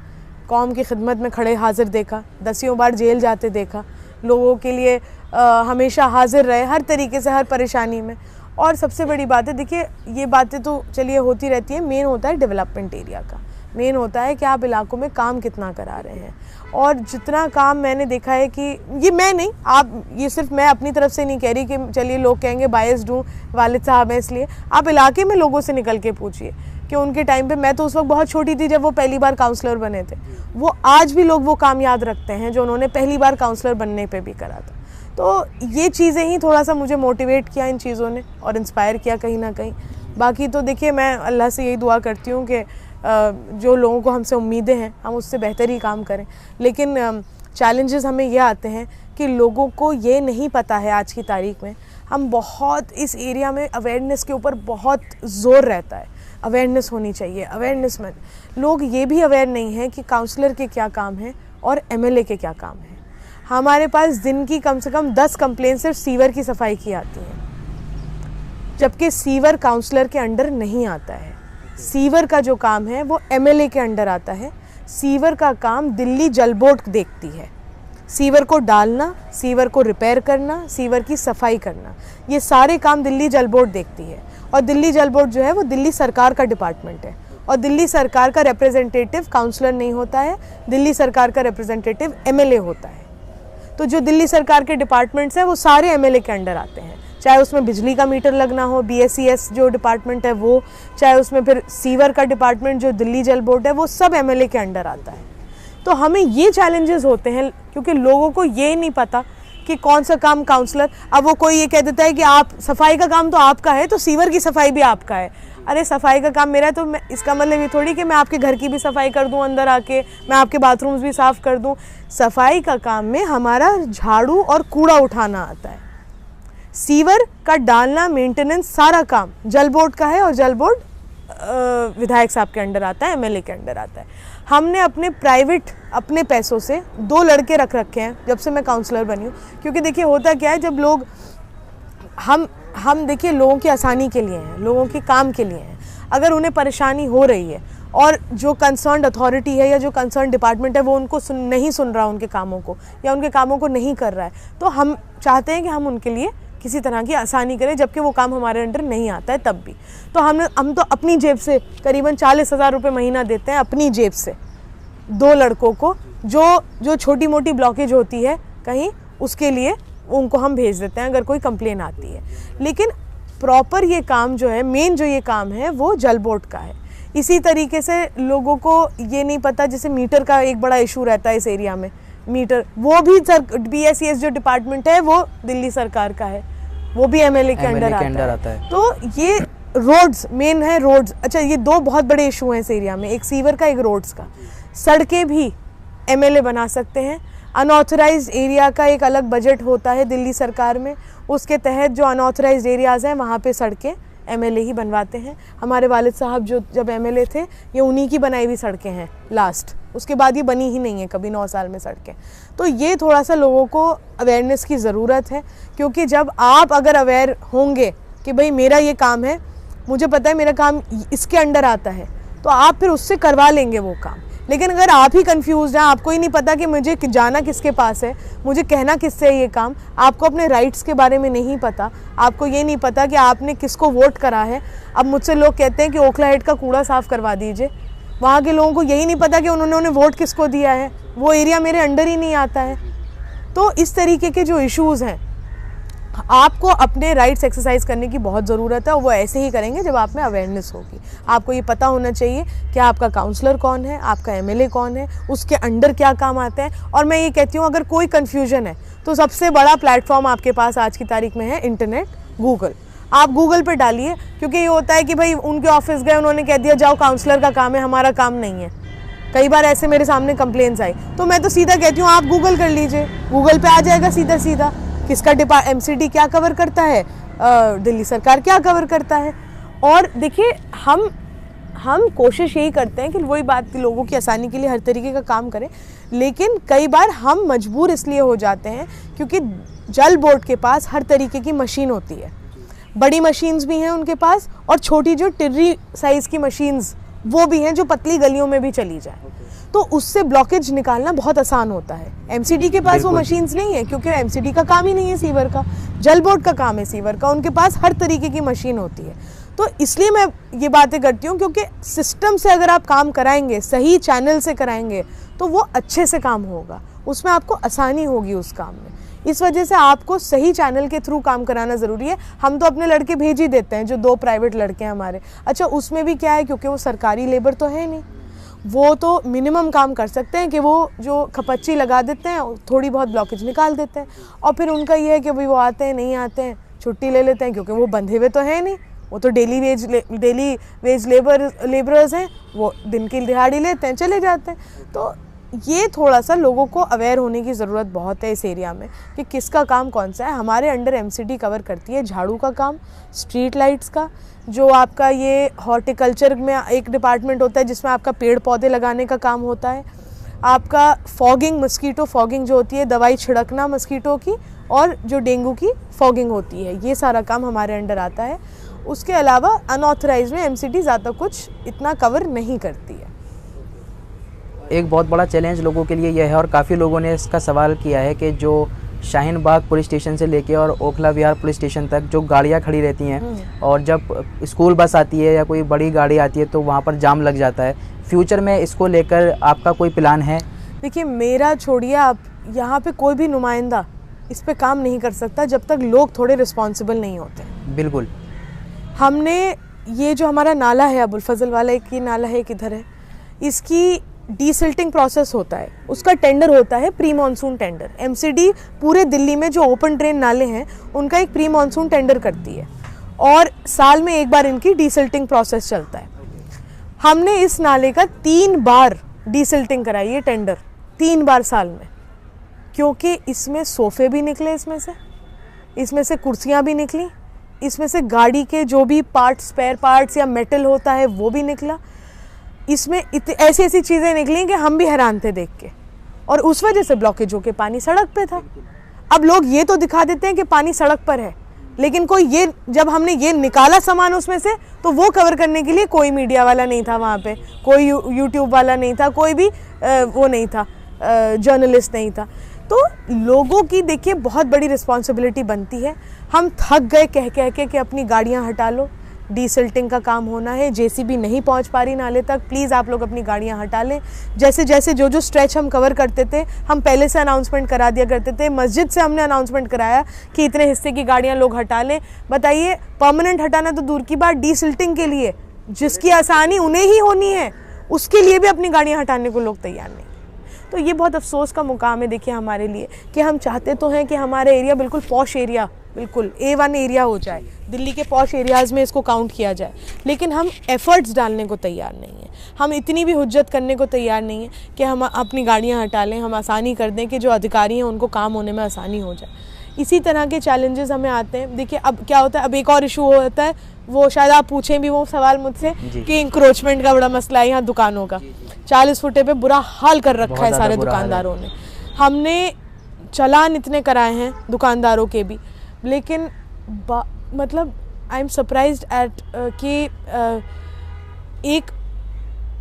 कौम की खिदमत में खड़े हाजिर देखा, 10 बार जेल जाते देखा, लोगों के लिए हमेशा हाजिर रहे हर तरीके से, हर परेशानी में। और सबसे बड़ी बात है, देखिए ये बातें तो चलिए होती रहती है, मेन होता है डेवलपमेंट एरिया का, मेन होता है कि आप इलाकों में काम कितना करा रहे हैं। और जितना काम मैंने देखा है कि ये मैं नहीं, आप, ये सिर्फ मैं अपनी तरफ से नहीं कह रही कि चलिए लोग कहेंगे बायस्ड हूँ, वालिद साहब हैं इसलिए। आप इलाके में लोगों से निकल के पूछिए कि उनके टाइम पे, मैं तो उस वक्त बहुत छोटी थी जब वो पहली बार काउंसलर बने थे, वो आज भी लोग वो काम याद रखते हैं जो उन्होंने पहली बार काउंसलर बनने पे भी करा था। तो ये चीज़ें ही थोड़ा सा मुझे मोटिवेट किया इन चीज़ों ने और इंस्पायर किया कहीं ना कहीं। बाकी तो देखिए मैं अल्लाह से यही दुआ करती हूँ कि जो लोगों को हमसे उम्मीदें हैं हम उससे बेहतर ही काम करें। लेकिन चैलेंजेस हमें ये आते हैं कि लोगों को ये नहीं पता है आज की तारीख में, हम बहुत इस एरिया में अवेयरनेस के ऊपर बहुत ज़ोर रहता है, अवेयरनेस होनी चाहिए, अवेयरनेस में लोग ये भी अवेयर नहीं हैं कि काउंसलर के क्या काम है और MLA के क्या काम है। हमारे पास दिन की कम से कम 10 कंप्लेंट सिर्फ सीवर की सफाई की आती हैं, जबकि सीवर काउंसलर के अंडर नहीं आता है। सीवर का जो काम है वो MLA के अंडर आता है। सीवर का काम दिल्ली जल बोर्ड देखती है, सीवर को डालना, सीवर को रिपेयर करना, सीवर की सफाई करना, ये सारे काम दिल्ली जल बोर्ड देखती है। और दिल्ली जल बोर्ड जो है वो दिल्ली सरकार का डिपार्टमेंट है और दिल्ली सरकार का रिप्रेजेंटेटिव काउंसलर नहीं होता है, दिल्ली सरकार का रिप्रेजेंटेटिव एमएलए होता है। तो जो दिल्ली सरकार के डिपार्टमेंट्स हैं वो सारे एमएलए के अंडर आते हैं, चाहे उसमें बिजली का मीटर लगना हो, बीएसईएस जो डिपार्टमेंट है वो, चाहे उसमें फिर सीवर का डिपार्टमेंट जो दिल्ली जल बोर्ड है, वो सब एमएलए के अंडर आता है। तो हमें ये चैलेंजेस होते हैं क्योंकि लोगों को ये नहीं पता कि कौन सा काम काउंसलर, अब वो कोई ये कह देता है कि आप सफाई का काम तो आपका है तो सीवर की सफाई भी आपका है। अरे सफाई का काम मेरा है तो मैं, इसका मतलब ये थोड़ी कि मैं आपके घर की भी सफाई कर दूं, अंदर आके मैं आपके बाथरूम्स भी साफ़ कर दूं। सफाई का काम में हमारा झाड़ू और कूड़ा उठाना आता है, सीवर का डालना, मेंटेनेंस, सारा काम जल बोर्ड का है और जल बोर्ड विधायक साहब के अंडर आता है, एमएलए के अंडर आता है। हमने अपने प्राइवेट अपने पैसों से 2 लड़के रख रखे हैं जब से मैं काउंसलर बनी हूँ, क्योंकि देखिए होता क्या है, जब लोग हम देखिए लोगों की आसानी के लिए हैं, लोगों के काम के लिए हैं। अगर उन्हें परेशानी हो रही है और जो कंसर्न्ड अथॉरिटी है या जो कंसर्न डिपार्टमेंट है वो उनको नहीं सुन रहा उनके कामों को या उनके कामों को नहीं कर रहा है, तो हम चाहते हैं कि हम उनके लिए किसी तरह की आसानी करें, जबकि वो काम हमारे अंडर नहीं आता है तब भी। तो हम तो अपनी जेब से करीबन 40,000 रुपये महीना देते हैं अपनी जेब से 2 लड़कों को, जो छोटी मोटी ब्लॉकेज होती है कहीं, उसके लिए उनको हम भेज देते हैं अगर कोई कंप्लेन आती है। लेकिन प्रॉपर ये काम जो है, मेन जो ये काम है वो जल बोर्ड का है। इसी तरीके से लोगों को ये नहीं पता, जैसे मीटर का एक बड़ा इशू रहता है इस एरिया में, मीटर वो भी बीएसईएस जो डिपार्टमेंट है वो दिल्ली सरकार का है, वो भी एमएलए के अंडर आता है। तो ये रोड्स मेन है, रोड्स। अच्छा, ये 2 बहुत बड़े इशू हैं इस एरिया में, एक सीवर का, एक रोड्स का। सड़कें भी एमएलए बना सकते हैं। अनऑथराइज्ड एरिया का एक अलग बजट होता है दिल्ली सरकार में, उसके तहत जो अनऑथराइज्ड एरियाज़ हैं वहाँ पे सड़कें एमएलए ही बनवाते हैं। हमारे वालिद साहब जो जब एमएलए थे, ये उन्हीं की बनाई हुई सड़कें हैं लास्ट, उसके बाद ये बनी ही नहीं है कभी 9 साल में सड़कें। तो ये थोड़ा सा लोगों को अवेयरनेस की ज़रूरत है, क्योंकि जब आप अगर अवेयर होंगे कि भाई मेरा ये काम है, मुझे पता है मेरा काम इसके अंडर आता है, तो आप फिर उससे करवा लेंगे वो काम। लेकिन अगर आप ही कंफ्यूज हैं, आपको ही नहीं पता कि मुझे जाना किसके पास है, मुझे कहना किससे है ये काम, आपको अपने राइट्स के बारे में नहीं पता, आपको ये नहीं पता कि आपने किसको वोट करा है। अब मुझसे लोग कहते हैं कि ओखला हेड का कूड़ा साफ़ करवा दीजिए, वहाँ के लोगों को यही नहीं पता कि उन्होंने वोट किसको दिया है, वो एरिया मेरे अंडर ही नहीं आता है। तो इस तरीके के जो इश्यूज़ हैं, आपको अपने राइट्स एक्सरसाइज करने की बहुत ज़रूरत है और वो ऐसे ही करेंगे जब आप में अवेयरनेस होगी। आपको ये पता होना चाहिए कि आपका काउंसलर कौन है, आपका एमएलए कौन है, उसके अंडर क्या काम आते हैं। और मैं ये कहती हूँ, अगर कोई कन्फ्यूजन है तो सबसे बड़ा प्लेटफॉर्म आपके पास आज की तारीख में है इंटरनेट, गूगल। आप गूगल पर डालिए, क्योंकि ये होता है कि भाई उनके ऑफिस गए, उन्होंने कह दिया जाओ काउंसलर का काम है, हमारा काम नहीं है। कई बार ऐसे मेरे सामने कंप्लेंट्स आई, तो मैं तो सीधा कहती हूँ आप गूगल कर लीजिए, गूगल पे आ जाएगा सीधा सीधा किसका एमसीडी क्या कवर करता है, दिल्ली सरकार क्या कवर करता है। और देखिए हम कोशिश यही करते हैं कि वही बात, लोगों की आसानी के लिए हर तरीके का काम करें, लेकिन कई बार हम मजबूर इसलिए हो जाते हैं क्योंकि जल बोर्ड के पास हर तरीके की मशीन होती है, बड़ी मशीन्स भी हैं उनके पास और छोटी जो टिर्री साइज़ की मशीन्स वो भी हैं जो पतली गलियों में भी चली जाए, तो उससे ब्लॉकेज निकालना बहुत आसान होता है। एमसीडी के पास वो मशीन्स नहीं है, क्योंकि एमसीडी का काम ही नहीं है सीवर का, जल बोर्ड का काम है सीवर का, उनके पास हर तरीके की मशीन होती है। तो इसलिए मैं ये बातें करती हूँ, क्योंकि सिस्टम से अगर आप काम कराएंगे, सही चैनल से कराएंगे, तो वो अच्छे से काम होगा, उसमें आपको आसानी होगी उस काम में। इस वजह से आपको सही चैनल के थ्रू काम कराना ज़रूरी है। हम तो अपने लड़के भेज ही देते हैं, जो 2 प्राइवेट लड़के हैं हमारे। अच्छा, उसमें भी क्या है, क्योंकि वो सरकारी लेबर तो है नहीं, वो तो मिनिमम काम कर सकते हैं कि वो जो खपच्ची लगा देते हैं, थोड़ी बहुत ब्लॉकेज निकाल देते हैं, और फिर उनका ये है कि भाई वो आते हैं, नहीं आते हैं, छुट्टी ले लेते हैं, क्योंकि वो बंधे हुए तो हैं नहीं, वो तो डेली वेज लेबरर्स हैं, वो दिन की दिहाड़ी लेते हैं, चले जाते हैं। तो ये थोड़ा सा लोगों को अवेयर होने की ज़रूरत बहुत है इस एरिया में कि किसका काम कौन सा है। हमारे अंडर एमसीडी कवर करती है झाड़ू का काम, स्ट्रीट लाइट्स का, जो आपका ये हॉर्टिकल्चर में एक डिपार्टमेंट होता है जिसमें आपका पेड़ पौधे लगाने का काम होता है, आपका फॉगिंग, मस्कीटो फॉगिंग जो होती है, दवाई छिड़कना मस्कीटो की, और जो डेंगू की फॉगिंग होती है, ये सारा काम हमारे अंडर आता है। उसके अलावा अनऑथराइज्ड में एमसीडी ज़्यादा कुछ इतना कवर नहीं करती है। एक बहुत बड़ा चैलेंज लोगों के लिए यह है और काफ़ी लोगों ने इसका सवाल किया है कि जो शाहीन बाग पुलिस स्टेशन से लेके और ओखला विहार पुलिस स्टेशन तक जो गाड़ियाँ खड़ी रहती हैं और जब स्कूल बस आती है या कोई बड़ी गाड़ी आती है तो वहाँ पर जाम लग जाता है। फ्यूचर में इसको लेकर आपका कोई प्लान है? देखिए, मेरा छोड़िए, आप यहाँ पे कोई भी नुमाइंदा इस पे काम नहीं कर सकता जब तक लोग थोड़े रिस्पॉन्सिबल नहीं होते। बिल्कुल। हमने ये जो हमारा नाला है अबुल फजल वाला, एक ही नाला है, किधर है, इसकी डीसिल्टिंग प्रोसेस होता है, उसका टेंडर होता है प्री मानसून टेंडर। एमसीडी पूरे दिल्ली में जो ओपन ड्रेन नाले हैं उनका एक प्री मानसून टेंडर करती है और साल में एक बार इनकी डीसिल्टिंग प्रोसेस चलता है। हमने इस नाले का 3 बार डीसिल्टिंग कराई है, टेंडर 3 बार साल में, क्योंकि इसमें सोफ़े भी निकले, इसमें से कुर्सियाँ भी निकली, इसमें से गाड़ी के जो भी पार्ट्स, स्पेयर पार्ट्स या मेटल होता है वो भी निकला। इसमें ऐसी ऐसी चीज़ें निकली कि हम भी हैरान थे देख के, और उस वजह से ब्लॉकेज होके पानी सड़क पे था। अब लोग ये तो दिखा देते हैं कि पानी सड़क पर है, लेकिन कोई ये, जब हमने ये निकाला सामान उसमें से, तो वो कवर करने के लिए कोई मीडिया वाला नहीं था वहाँ पे, कोई यूट्यूब वाला नहीं था, कोई भी वो नहीं था, जर्नलिस्ट नहीं था। तो लोगों की देखिए बहुत बड़ी रिस्पॉन्सिबिलिटी बनती है। हम थक गए कह कह के कि अपनी गाड़ियाँ हटा लो, डीसिल्टिंग का काम होना है, जेसीबी नहीं पहुंच पा रही नाले तक, प्लीज़ आप लोग अपनी गाड़ियां हटा लें। जैसे जैसे जो स्ट्रेच हम कवर करते थे, हम पहले से अनाउंसमेंट करा दिया करते थे। मस्जिद से हमने अनाउंसमेंट कराया कि इतने हिस्से की गाड़ियां लोग हटा लें। बताइए, परमानेंट हटाना तो दूर की बात, डीसिल्टिंग के लिए जिसकी आसानी उन्हें ही होनी है, उसके लिए भी अपनी गाड़ियाँ हटाने को लोग तैयार नहीं। तो ये बहुत अफसोस का मुकाम है देखिए हमारे लिए, कि हम चाहते तो हैं कि हमारा एरिया बिल्कुल पॉश एरिया, बिल्कुल A1 एरिया हो जाए, दिल्ली के पॉश एरियाज़ में इसको काउंट किया जाए, लेकिन हम एफ़र्ट्स डालने को तैयार नहीं हैं। हम इतनी भी हुज्जत करने को तैयार नहीं है कि हम अपनी गाड़ियां हटा लें, हम आसानी कर दें कि जो अधिकारी हैं उनको काम होने में आसानी हो जाए। इसी तरह के चैलेंजेस हमें आते हैं। देखिए अब क्या होता है, अब एक और इशू होता है, वो शायद आप पूछें भी वो सवाल मुझसे कि इंक्रोचमेंट का बड़ा मसला है यहाँ दुकानों का। 40 फुटे पे बुरा हाल कर रखा है सारे दुकानदारों ने। हमने चालान इतने कराए हैं दुकानदारों के भी, लेकिन मतलब आई एम सरप्राइज्ड एट कि एक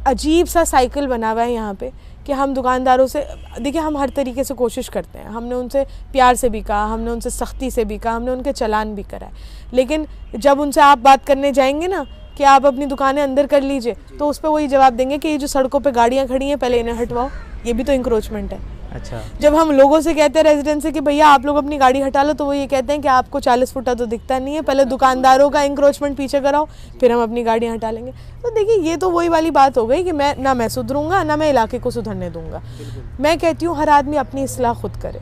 अजीब सा साइकिल बना हुआ है यहाँ पे कि हम दुकानदारों से, देखिए हम हर तरीके से कोशिश करते हैं, हमने उनसे प्यार से भी कहा, हमने उनसे सख्ती से भी कहा, हमने उनके चालान भी कराए, लेकिन जब उनसे आप बात करने जाएंगे ना कि आप अपनी दुकानें अंदर कर लीजिए, तो उस पर वही जवाब देंगे कि ये जो सड़कों पे गाड़ियाँ खड़ी हैं पहले इन्हें हटवाओ, ये भी तो इंक्रोचमेंट है। अच्छा। जब हम लोगों से कहते हैं रेजिडेंट से कि भैया आप लोग अपनी गाड़ी हटा लो, तो वो ये कहते हैं कि आपको 40 फुटा तो दिखता नहीं है, पहले दुकानदारों का इंक्रोचमेंट पीछे कराओ, फिर हम अपनी गाड़ियाँ हटा लेंगे। तो देखिए ये तो वही वाली बात हो गई कि मैं सुधरूंगा ना मैं इलाके को सुधरने दूंगा। मैं कहती हूँ हर आदमी अपनी इस्लाह खुद करे।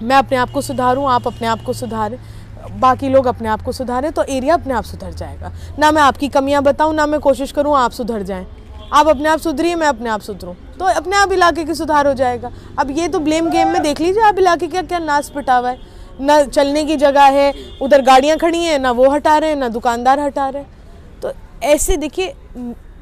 मैं अपने आप को सुधारूँ, आप अपने आप को सुधारें, बाकी लोग अपने आप को सुधारें, तो एरिया अपने आप सुधर जाएगा। ना मैं आपकी कमियाँ बताऊँ, ना मैं कोशिश करूँ आप सुधर जाएँ। आप अपने आप सुधरिए, मैं अपने आप सुधरूँ, तो अपने आप इलाके की सुधार हो जाएगा। अब ये तो ब्लेम गेम में देख लीजिए आप इलाके का क्या नाश पिटा हुआ है, ना चलने की जगह है, उधर गाड़ियाँ खड़ी हैं, ना वो हटा रहे हैं, ना दुकानदार हटा रहे हैं। तो ऐसे देखिए,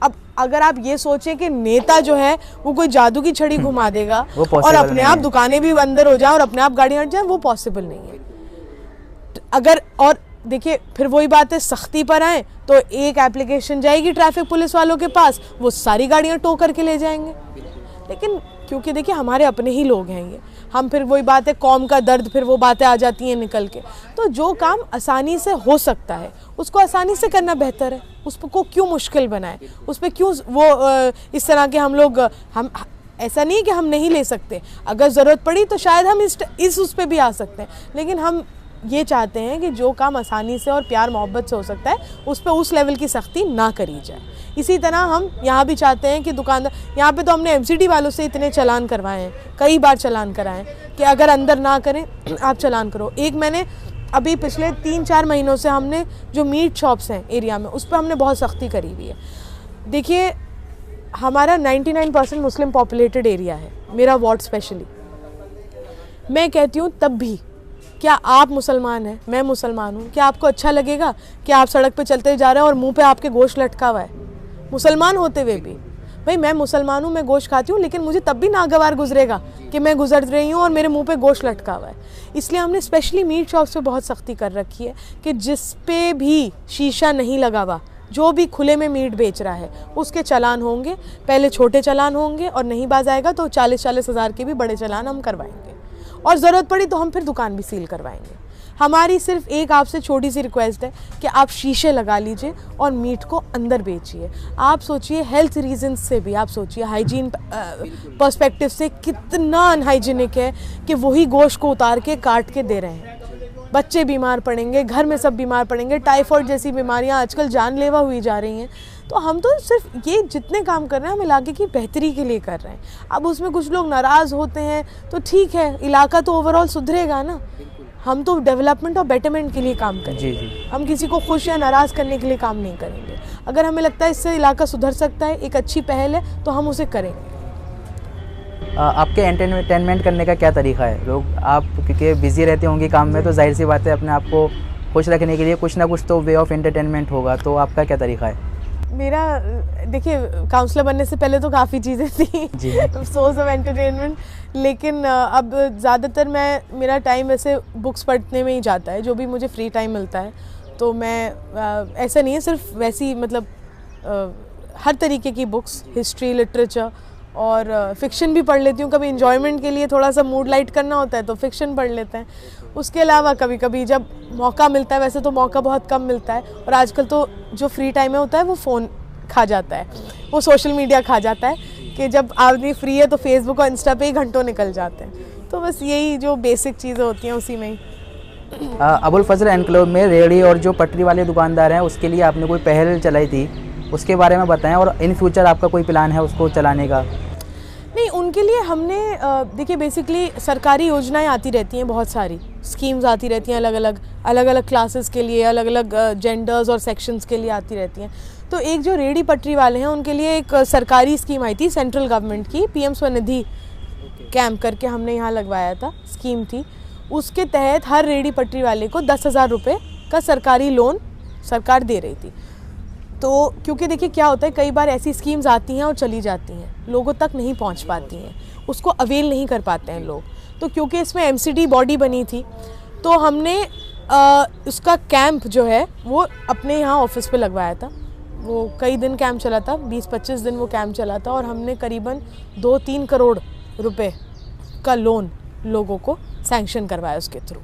अब अगर आप ये सोचें कि नेता जो है वो कोई जादू की छड़ी घुमा देगा और अपने आप दुकानें भी अंदर हो जाए और अपने आप गाड़ियाँ हट जाए, वो पॉसिबल नहीं है। अगर और देखिए फिर वही बात है, सख्ती पर आए तो एक एप्लीकेशन जाएगी ट्रैफिक पुलिस वालों के पास, वो सारी गाड़ियां टो करके ले जाएंगे। लेकिन क्योंकि देखिए हमारे अपने ही लोग हैं ये, हम फिर वही बात है, कौम का दर्द, फिर वो बातें आ जाती हैं निकल के। तो जो काम आसानी से हो सकता है उसको आसानी से करना बेहतर है, उसको क्यों मुश्किल बनाए, उस पर क्यों वो इस तरह के हम लोग, हम ऐसा नहीं है कि हम नहीं ले सकते, अगर ज़रूरत पड़ी तो शायद हम इस उस पर भी आ सकते हैं, लेकिन हम ये चाहते हैं कि जो काम आसानी से और प्यार मोहब्बत से हो सकता है उस पर उस लेवल की सख्ती ना करी जाए। इसी तरह हम यहाँ भी चाहते हैं कि दुकानदार, यहाँ पे तो हमने एमसीडी वालों से इतने चालान करवाए हैं, कई बार चालान कराएं कि अगर अंदर ना करें आप चालान करो। एक मैंने अभी पिछले 3-4 महीनों से हमने जो मीट शॉप्स हैं एरिया में, उस पर हमने बहुत सख्ती करी हुई है। देखिए हमारा 99% मुस्लिम पॉपुलेटेड एरिया है, मेरा वार्ड स्पेशली। मैं कहती हूँ तब भी, क्या आप मुसलमान हैं, मैं मुसलमान हूँ, क्या आपको अच्छा लगेगा कि आप सड़क पे चलते जा रहे हैं और मुंह पे आपके गोश्त लटका हुआ है, मुसलमान होते हुए भी? भाई मैं मुसलमान हूँ, मैं गोश्त खाती हूँ, लेकिन मुझे तब भी नागवार गुजरेगा कि मैं गुजर रही हूँ और मेरे मुंह पे गोश्त लटका हुआ है। इसलिए हमने स्पेशली मीट शॉप्स पे बहुत सख्ती कर रखी है कि जिस पे भी शीशा नहीं लगा हुआ जो भी खुले में मीट बेच रहा है उसके चालान होंगे, पहले छोटे चालान होंगे और नहीं बाज आएगा तो 40-40 हज़ार के भी बड़े चालान हम करवाएंगे, और ज़रूरत पड़ी तो हम फिर दुकान भी सील करवाएंगे। हमारी सिर्फ एक आपसे छोटी सी रिक्वेस्ट है कि आप शीशे लगा लीजिए और मीट को अंदर बेचिए। आप सोचिए हेल्थ रीजंस से भी, आप सोचिए हाइजीन पर्सपेक्टिव से कितना अनहाइजीनिक है कि वही गोश्त को उतार के काट के दे रहे हैं। बच्चे बीमार पड़ेंगे, घर में सब बीमार पड़ेंगे, टाइफाइड जैसी बीमारियां आजकल जानलेवा हुई जा रही हैं। तो हम तो सिर्फ ये जितने काम कर रहे हैं हम इलाके की बेहतरी के लिए कर रहे हैं। अब उसमें कुछ लोग नाराज़ होते हैं तो ठीक है, इलाका तो ओवरऑल सुधरेगा ना। हम तो डेवलपमेंट और बेटरमेंट के लिए काम करेंगे। जी। हम किसी को खुश या नाराज़ करने के लिए काम नहीं करेंगे। अगर हमें लगता है इससे इलाका सुधर सकता है, एक अच्छी पहल है, तो हम उसे करेंगे। आपके एंटरटेनमेंट करने का क्या तरीका है? लोग आप क्योंकि बिजी रहते होंगे काम में, तो जाहिर सी बात है अपने आप को खुश रखने के लिए कुछ ना कुछ तो वे ऑफ एंटरटेनमेंट होगा, तो आपका क्या तरीका है? मेरा देखिए, काउंसलर बनने से पहले तो काफ़ी चीज़ें थी सोर्स ऑफ एंटरटेनमेंट, लेकिन अब ज़्यादातर मेरा टाइम वैसे बुक्स पढ़ने में ही जाता है, जो भी मुझे फ्री टाइम मिलता है। तो मैं ऐसा नहीं है सिर्फ वैसी, मतलब हर तरीके की बुक्स, हिस्ट्री, लिटरेचर और फ़िक्शन भी पढ़ लेती हूँ। कभी इन्जॉयमेंट के लिए थोड़ा सा मूड लाइट करना होता है तो फ़िक्शन पढ़ लेते हैं। उसके अलावा कभी कभी जब मौका मिलता है, वैसे तो मौका बहुत कम मिलता है, और आजकल तो जो फ्री टाइम में होता है वो फ़ोन खा जाता है, वो सोशल मीडिया खा जाता है कि जब आदमी फ्री है तो फेसबुक और इंस्टा पे ही घंटों निकल जाते हैं। तो बस यही जो बेसिक चीज़ें होती हैं उसी में ही। अबुल फजल एनक्लेव में रेहड़ी और जो पटरी वाले दुकानदार हैं उसके लिए आपने कोई पहल चलाई थी, उसके बारे में बताएं, और इन फ्यूचर आपका कोई प्लान है उसको चलाने का? नहीं, उनके लिए हमने देखिए बेसिकली सरकारी योजनाएं आती रहती हैं, बहुत सारी स्कीम्स आती रहती हैं, अलग अलग क्लासेस के लिए, अलग अलग जेंडर्स और सेक्शंस के लिए आती रहती हैं। तो एक जो रेहड़ी पटरी वाले हैं उनके लिए एक सरकारी स्कीम आई थी सेंट्रल गवर्नमेंट की, पीएम स्वनिधि कैंप करके हमने यहाँ लगवाया था, स्कीम थी। उसके तहत हर रेहड़ी पटरी वाले को 10,000 रुपये का सरकारी लोन सरकार दे रही थी। तो क्योंकि देखिए क्या होता है, कई बार ऐसी स्कीम्स आती हैं और चली जाती हैं, लोगों तक नहीं पहुंच पाती हैं, उसको अवेल नहीं कर पाते हैं लोग। तो क्योंकि इसमें एमसीडी बॉडी बनी थी तो हमने उसका कैंप जो है वो अपने यहाँ ऑफिस पे लगवाया था। वो कई दिन कैंप चला था, 20-25 दिन वो कैंप चला था, और हमने करीबन 2-3 करोड़ रुपए का लोन लोगों को सैंक्शन करवाया उसके थ्रू।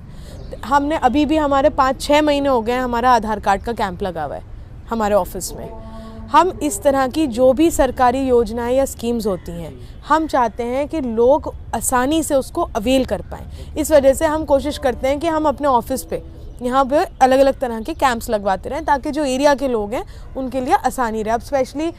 हमने अभी भी, हमारे 5-6 महीने हो गए हैं हमारा आधार कार्ड का कैंप लगा हुआ है हमारे ऑफिस में। हम इस तरह की जो भी सरकारी योजनाएं या स्कीम्स होती हैं, हम चाहते हैं कि लोग आसानी से उसको अवेल कर पाएँ। इस वजह से हम कोशिश करते हैं कि हम अपने ऑफिस पे यहाँ पे अलग अलग तरह के कैंप्स लगवाते रहें, ताकि जो एरिया के लोग हैं उनके लिए आसानी रहे। अब स्पेशली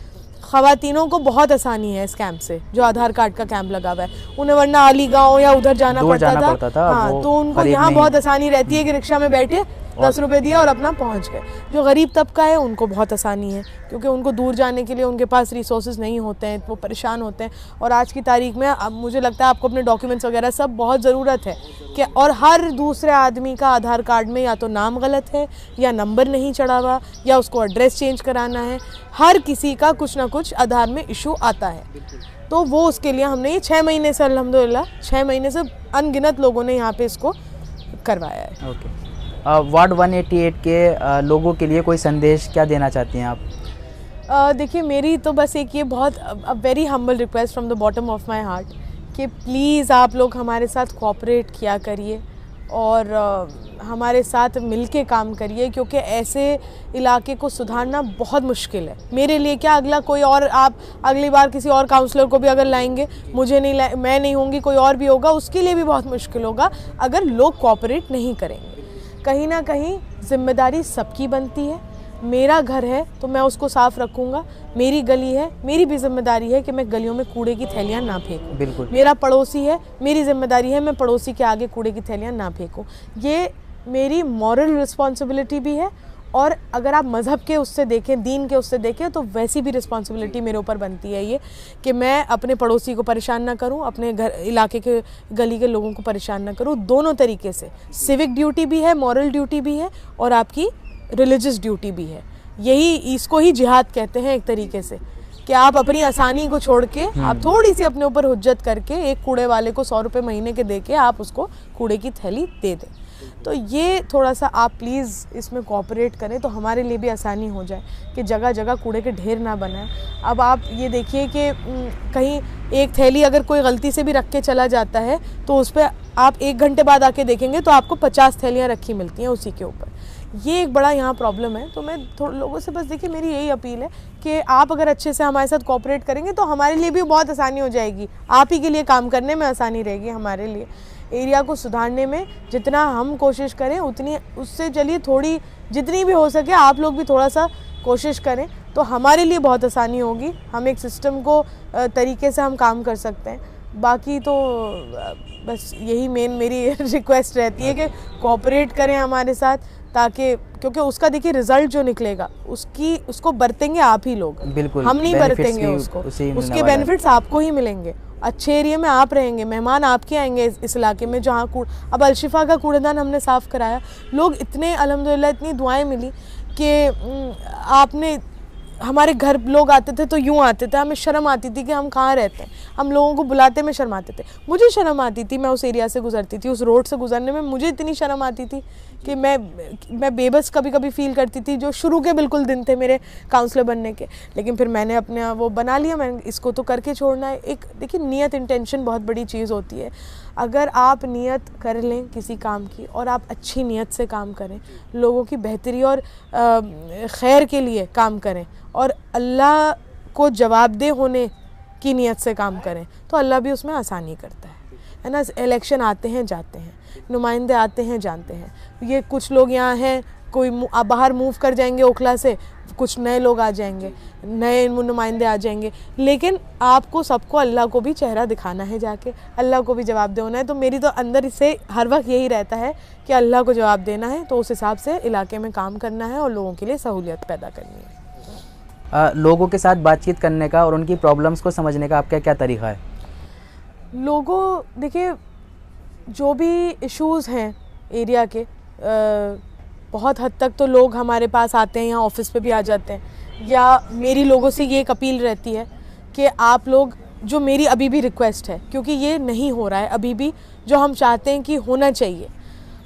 ख़वातीनों को बहुत आसानी है इस कैंप से, जो आधार कार्ड का कैंप लगा हुआ है। उन्हें वरना अलीगांव या उधर जाना पड़ता था। हाँ, तो उनको यहाँ बहुत आसानी रहती है कि रिक्शा में बैठे 10 रुपये दिया और अपना पहुँच गए। जो गरीब तबका है उनको बहुत आसानी है, क्योंकि उनको दूर जाने के लिए उनके पास रिसोर्सेज नहीं होते हैं, वो परेशान होते हैं। और आज की तारीख में अब मुझे लगता है आपको अपने डॉक्यूमेंट्स वगैरह सब बहुत ज़रूरत है कि, और हर दूसरे आदमी का आधार कार्ड में या तो नाम गलत है, या नंबर नहीं चढ़ा हुआ, या उसको एड्रेस चेंज कराना है। हर किसी का कुछ ना कुछ आधार में इशू आता है। तो वो उसके लिए हमने ये 6 महीने से, अल्हम्दुलिल्लाह 6 महीने से अनगिनत लोगों ने यहाँ पे इसको करवाया है। ओके। वार्ड 188 के लोगों के लिए कोई संदेश क्या देना चाहती हैं आप? देखिए, मेरी तो बस एक ये बहुत very humble request from the bottom of my heart कि प्लीज़ आप लोग हमारे साथ कोऑपरेट किया करिए और हमारे साथ मिलके काम करिए, क्योंकि ऐसे इलाके को सुधारना बहुत मुश्किल है। मेरे लिए क्या, अगला कोई और, आप अगली बार किसी और काउंसलर को भी अगर लाएंगे, मुझे नहीं मैं नहीं होंगी, कोई और भी होगा, उसके लिए भी बहुत मुश्किल होगा अगर लोग कोऑपरेट नहीं करेंगे। कहीं ना कहीं जिम्मेदारी सबकी बनती है। मेरा घर है तो मैं उसको साफ रखूँगा, मेरी गली है, मेरी भी जिम्मेदारी है कि मैं गलियों में कूड़े की थैलियाँ ना फेंकूँ। बिल्कुल। मेरा पड़ोसी है, मेरी जिम्मेदारी है मैं पड़ोसी के आगे कूड़े की थैलियाँ ना फेंकूँ। ये मेरी मॉरल रिस्पॉन्सिबिलिटी भी है, और अगर आप मज़हब के उससे देखें, दीन के उससे देखें, तो वैसी भी रिस्पॉन्सिबिलिटी मेरे ऊपर बनती है ये कि मैं अपने पड़ोसी को परेशान ना करूं, अपने घर इलाके के गली के लोगों को परेशान ना करूं। दोनों तरीके से सिविक ड्यूटी भी है, मॉरल ड्यूटी भी है, और आपकी रिलीजियस ड्यूटी भी है। यही, इसको ही जिहाद कहते हैं एक तरीके से, कि आप अपनी आसानी को छोड़ के आप थोड़ी सी अपने ऊपर हुज्जत करके एक कूड़े वाले को 100 रुपये महीने के दे के आप उसको कूड़े की थैली दे दें। तो ये थोड़ा सा आप प्लीज़ इसमें कोऑपरेट करें तो हमारे लिए भी आसानी हो जाए कि जगह जगह कूड़े के ढेर ना बनाए। अब आप ये देखिए कि कहीं एक थैली अगर कोई गलती से भी रख के चला जाता है तो उस पर आप 1 घंटे बाद आके देखेंगे तो आपको 50 थैलियाँ रखी मिलती हैं उसी के ऊपर। ये एक बड़ा यहाँ प्रॉब्लम है। तो मैं लोगों से बस देखिए मेरी यही अपील है कि आप अगर अच्छे से हमारे साथ कोऑपरेट करेंगे तो हमारे लिए भी बहुत आसानी हो जाएगी, आप ही के लिए काम करने में आसानी रहेगी हमारे लिए। एरिया को सुधारने में जितना हम कोशिश करें उतनी उससे चलिए थोड़ी जितनी भी हो सके आप लोग भी थोड़ा सा कोशिश करें तो हमारे लिए बहुत आसानी होगी। हम एक सिस्टम को तरीके से हम काम कर सकते हैं। बाकी तो बस यही मेन मेरी रिक्वेस्ट रहती है कि कोऑपरेट करें हमारे साथ, ताकि क्योंकि उसका देखिए रिजल्ट जो निकलेगा उसको बरतेंगे आप ही लोग, बिल्कुल हम नहीं बरतेंगे उसको, उसके बेनिफिट्स आपको ही मिलेंगे। अच्छे एरिया में आप रहेंगे, मेहमान आपके आएंगे इस इलाके में जहाँ अब अलशिफा का कूड़ेदान हमने साफ़ कराया, लोग इतने अल्हम्दुलिल्लाह इतनी दुआएं मिली कि आपने हमारे घर लोग आते थे तो यूँ आते थे, हमें शर्म आती थी कि हम कहाँ रहते हैं, हम लोगों को बुलाते में शर्म आते थे। मुझे शर्म आती थी, मैं उस एरिया से गुजरती थी, उस रोड से गुजरने में मुझे इतनी शर्म आती थी कि मैं बेबस कभी कभी फील करती थी, जो शुरू के बिल्कुल दिन थे मेरे काउंसलर बनने के। लेकिन फिर मैंने अपने वो बना लिया, मैंने इसको तो करके छोड़ना है। एक देखिए नियत इंटेंशन बहुत बड़ी चीज़ होती है। अगर आप नियत कर लें किसी काम की और आप अच्छी नियत से काम करें, लोगों की बेहतरी और खैर के लिए काम करें और अल्लाह को जवाबदेह होने की नियत से काम करें तो अल्लाह भी उसमें आसानी करता है ना। इलेक्शन आते हैं जाते हैं, नुमाइंदे आते हैं जानते हैं, ये कुछ लोग यहाँ हैं, कोई बाहर मूव कर जाएंगे ओखला से, कुछ नए लोग आ जाएंगे, नए नुमाइंदे आ जाएंगे, लेकिन आपको सबको अल्लाह को भी चेहरा दिखाना है, जाके अल्लाह को भी जवाब देना है। तो मेरी तो अंदर इससे हर वक्त यही रहता है कि अल्लाह को जवाब देना है, तो उस हिसाब से इलाके में काम करना है और लोगों के लिए सहूलियत पैदा करनी है। लोगों के साथ बातचीत करने का और उनकी प्रॉब्लम्स को समझने का आपका क्या तरीका है? लोगों देखिए जो भी इश्यूज़ हैं एरिया के, बहुत हद तक तो लोग हमारे पास आते हैं, यहाँ ऑफिस पे भी आ जाते हैं, या मेरी लोगों से ये एक अपील रहती है कि आप लोग, जो मेरी अभी भी रिक्वेस्ट है, क्योंकि ये नहीं हो रहा है अभी भी जो हम चाहते हैं कि होना चाहिए,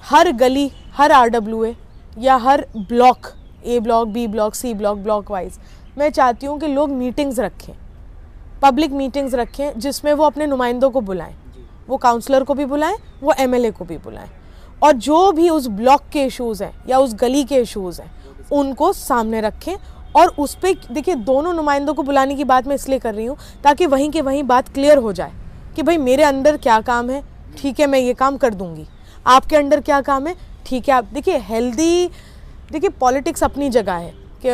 हर गली, हर RWA या हर block, A block, B block, C block, block wise मैं चाहती हूँ कि लोग मीटिंग्स रखें, पब्लिक मीटिंग्स रखें जिसमें वो अपने नुमाइंदों को बुलाएं, वो काउंसलर को भी बुलाएं, वो MLA को भी बुलाएं, और जो भी उस ब्लॉक के इश्यूज़ हैं या उस गली के इश्यूज़ हैं उनको सामने रखें। और उस पर देखिए दोनों नुमाइंदों को बुलाने की बात मैं इसलिए कर रही हूँ ताकि वहीं के वहीं बात क्लियर हो जाए कि भाई मेरे अंडर क्या काम है, ठीक है मैं ये काम कर दूँगी, आपके अंडर क्या काम है, ठीक है आप देखिए हेल्दी, देखिए पॉलिटिक्स अपनी जगह है कि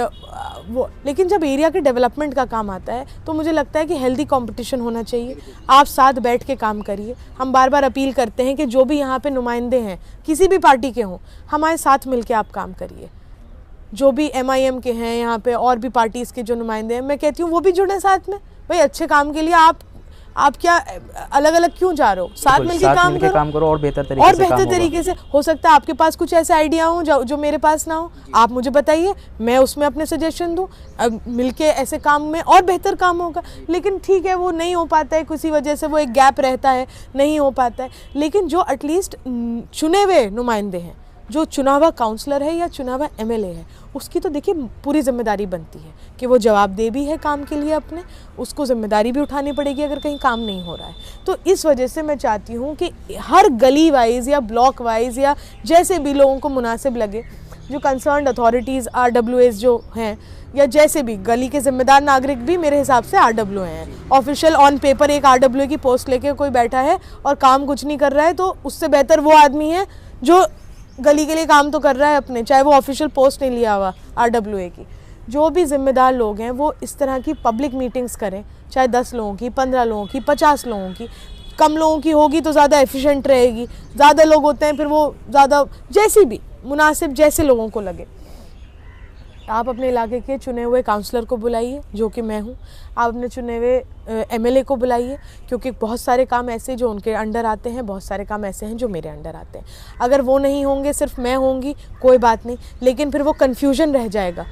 वो, लेकिन जब एरिया के डेवलपमेंट का काम आता है तो मुझे लगता है कि हेल्दी कंपटीशन होना चाहिए। आप साथ बैठ के काम करिए। हम बार बार अपील करते हैं कि जो भी यहाँ पे नुमाइंदे हैं किसी भी पार्टी के हों, हमारे साथ मिलके आप काम करिए। जो भी MIM के हैं यहाँ पे और भी पार्टीज़ के जो नुमाइंदे हैं, मैं कहती हूँ वो भी जुड़े साथ में। भाई अच्छे काम के लिए आप क्या अलग अलग क्यों जा रहे हो, साथ मिलकर काम करो और बेहतर तरीके से हो सकता है आपके पास कुछ ऐसे आइडिया हो जो मेरे पास ना हो, आप मुझे बताइए, मैं उसमें अपने सजेशन दूँ, मिलके ऐसे काम में और बेहतर काम होगा। लेकिन ठीक है वो नहीं हो पाता है, किसी वजह से वो एक गैप रहता है, नहीं हो पाता है। लेकिन जो एटलीस्ट चुने हुए नुमाइंदे हैं, जो चुना हुआ काउंसलर है या चुना हुआ MLA है, उसकी तो देखिए पूरी जिम्मेदारी बनती है कि वो जवाबदेह भी है काम के लिए अपने, उसको जिम्मेदारी भी उठानी पड़ेगी अगर कहीं काम नहीं हो रहा है। तो इस वजह से मैं चाहती हूँ कि हर गली वाइज या ब्लॉक वाइज या जैसे भी लोगों को मुनासिब लगे, जो कंसर्न्ड अथॉरिटीज़ RWAs जो हैं, या जैसे भी गली के जिम्मेदार नागरिक भी मेरे हिसाब से RWA हैं। ऑफिशियल ऑन पेपर एक RWA की पोस्ट लेके कोई बैठा है और काम कुछ नहीं कर रहा है, तो उससे बेहतर वो आदमी है जो गली के लिए काम तो कर रहा है अपने, चाहे वो ऑफिशियल पोस्ट नहीं लिया हुआ RWA की। जो भी जिम्मेदार लोग हैं वो इस तरह की पब्लिक मीटिंग्स करें, चाहे 10 लोगों की, 15 लोगों की, 50 लोगों की। कम लोगों की होगी तो ज़्यादा एफिशिएंट रहेगी, ज़्यादा लोग होते हैं फिर वो ज़्यादा, जैसी भी मुनासिब जैसे लोगों को लगे। आप अपने इलाके के चुने हुए काउंसलर को बुलाइए, जो कि मैं हूँ। आप अपने चुने हुए MLA को बुलाइए, क्योंकि बहुत सारे काम ऐसे जो उनके अंडर आते हैं, बहुत सारे काम ऐसे हैं जो मेरे अंडर आते हैं। अगर वो नहीं होंगे, सिर्फ मैं होंगी, कोई बात नहीं, लेकिन फिर वो कन्फ्यूजन रह जाएगा।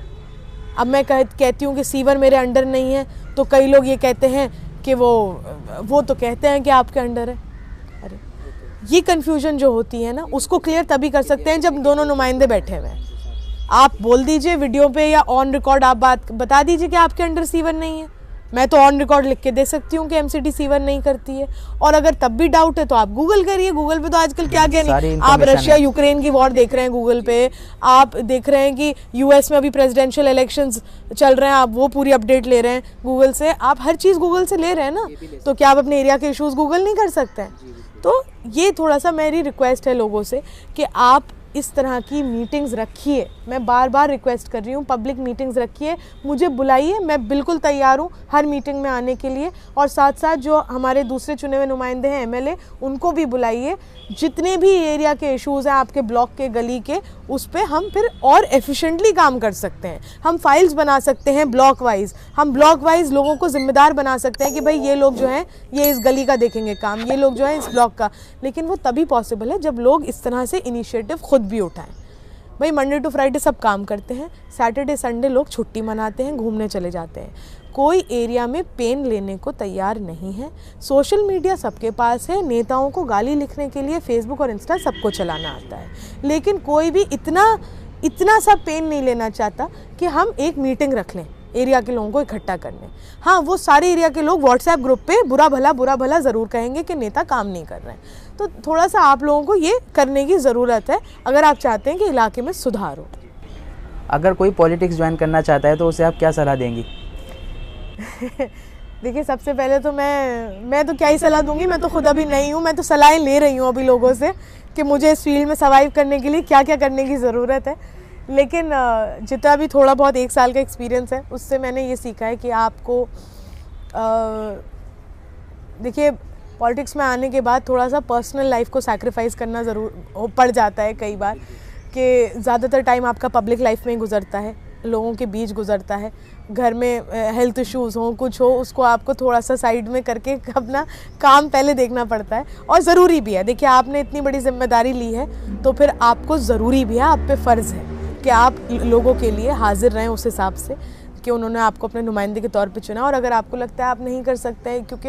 अब मैं कहती हूँ कि सीवर मेरे अंडर नहीं है, तो कई लोग ये कहते हैं कि वो तो कहते हैं कि आपके अंडर है। अरे ये कन्फ्यूजन जो होती है ना, उसको क्लियर तभी कर सकते हैं जब दोनों नुमाइंदे बैठे हुए हैं। आप बोल दीजिए वीडियो पे या ऑन रिकॉर्ड आप बात बता दीजिए कि आपके अंडर C1 नहीं है, मैं तो ऑन रिकॉर्ड लिख के दे सकती हूँ कि MCT C1 नहीं करती है। और अगर तब भी डाउट है तो आप गूगल करिए, गूगल पे तो आजकल क्या क्या नहीं, आप रशिया यूक्रेन की वॉर देख रहे हैं गूगल पे, आप देख रहे हैं कि US में अभी प्रेसिडेंशियल इलेक्शंस चल रहे हैं, आप वो पूरी अपडेट ले रहे हैं गूगल से, आप हर चीज़ गूगल से ले रहे हैं ना, तो क्या आप अपने एरिया के इशूज़ गूगल नहीं कर सकते हैं? तो ये थोड़ा सा मेरी रिक्वेस्ट है लोगों से कि आप इस तरह की मीटिंग्स रखिए। मैं बार बार रिक्वेस्ट कर रही हूँ, पब्लिक मीटिंग्स रखिए, मुझे बुलाइए, मैं बिल्कुल तैयार हूँ हर मीटिंग में आने के लिए। और साथ साथ जो हमारे दूसरे चुने हुए नुमाइंदे हैं MLA, उनको भी बुलाइए। जितने भी एरिया के इश्यूज़ हैं आपके ब्लॉक के, गली के, उस पर हम फिर और एफिशिएंटली काम कर सकते हैं। हम फाइल्स बना सकते हैं ब्लॉक वाइज, हम ब्लॉक वाइज लोगों को जिम्मेदार बना सकते हैं कि भाई ये लोग जो हैं ये इस गली का देखेंगे काम, ये लोग जो हैं इस ब्लॉक का। लेकिन वो तभी पॉसिबल है जब लोग इस तरह से इनिशिएटिव खुद भी उठाएं। भाई मंडे टू फ्राइडे सब काम करते हैं, सैटरडे संडे लोग छुट्टी मनाते हैं, घूमने चले जाते हैं, कोई एरिया में पेन लेने को तैयार नहीं है। सोशल मीडिया सबके पास है, नेताओं को गाली लिखने के लिए फेसबुक और इंस्टा सबको चलाना आता है, लेकिन कोई भी इतना सा पेन नहीं लेना चाहता कि हम एक मीटिंग रख लें एरिया के लोगों को इकट्ठा करने। हाँ, वो सारे एरिया के लोग व्हाट्सएप ग्रुप पे बुरा भला ज़रूर कहेंगे कि नेता काम नहीं कर रहे हैं। तो थोड़ा सा आप लोगों को ये करने की ज़रूरत है अगर आप चाहते हैं कि इलाके में सुधार हो। अगर कोई पॉलिटिक्स ज्वाइन करना चाहता है तो उसे आप क्या सलाह देंगी? देखिए, सबसे पहले तो मैं तो क्या ही सलाह दूंगी, मैं तो खुद अभी नहीं हूँ, मैं तो सलाहें ले रही हूँ अभी लोगों से कि मुझे इस फील्ड में सर्वाइव करने के लिए क्या क्या करने की ज़रूरत है। लेकिन जितना भी थोड़ा बहुत 1 साल का एक्सपीरियंस है उससे मैंने ये सीखा है कि आपको देखिए पॉलिटिक्स में आने के बाद थोड़ा सा पर्सनल लाइफ को सैक्रिफाइस करना ज़रूर पड़ जाता है कई बार, कि ज़्यादातर टाइम आपका पब्लिक लाइफ में ही गुजरता है, लोगों के बीच गुजरता है। घर में हेल्थ इश्यूज़ हो, कुछ हो, उसको आपको थोड़ा सा साइड में करके अपना काम पहले देखना पड़ता है, और ज़रूरी भी है। देखिए, आपने इतनी बड़ी जिम्मेदारी ली है तो फिर आपको ज़रूरी भी है, आप पे फ़र्ज़ है कि आप लोगों के लिए हाजिर रहें उस हिसाब से कि उन्होंने आपको अपने नुमाइंदे के तौर पे चुना। और अगर आपको लगता है आप नहीं कर सकते हैं, क्योंकि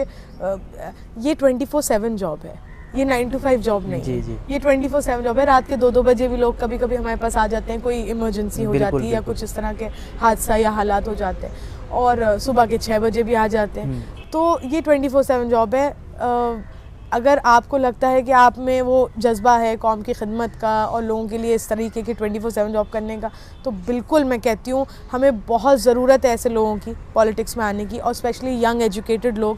ये 24/7 जॉब है, ये 9 to 5 जॉब नहीं है, ये 24/7 जॉब है। रात के 2-2 बजे भी लोग कभी कभी हमारे पास आ जाते हैं, कोई इमरजेंसी हो जाती है या कुछ इस तरह के हादसा या हालात हो जाते हैं, और सुबह के 6 बजे भी आ जाते हैं। तो ये 24/7 जॉब है। अगर आपको लगता है कि आप में वो जज्बा है कौम की खिदमत का और लोगों के लिए इस तरीके की 24/7 जॉब करने का, तो बिल्कुल मैं कहती हूँ हमें बहुत ज़रूरत है ऐसे लोगों की पॉलिटिक्स में आने की, और स्पेशली यंग एजुकेटेड लोग,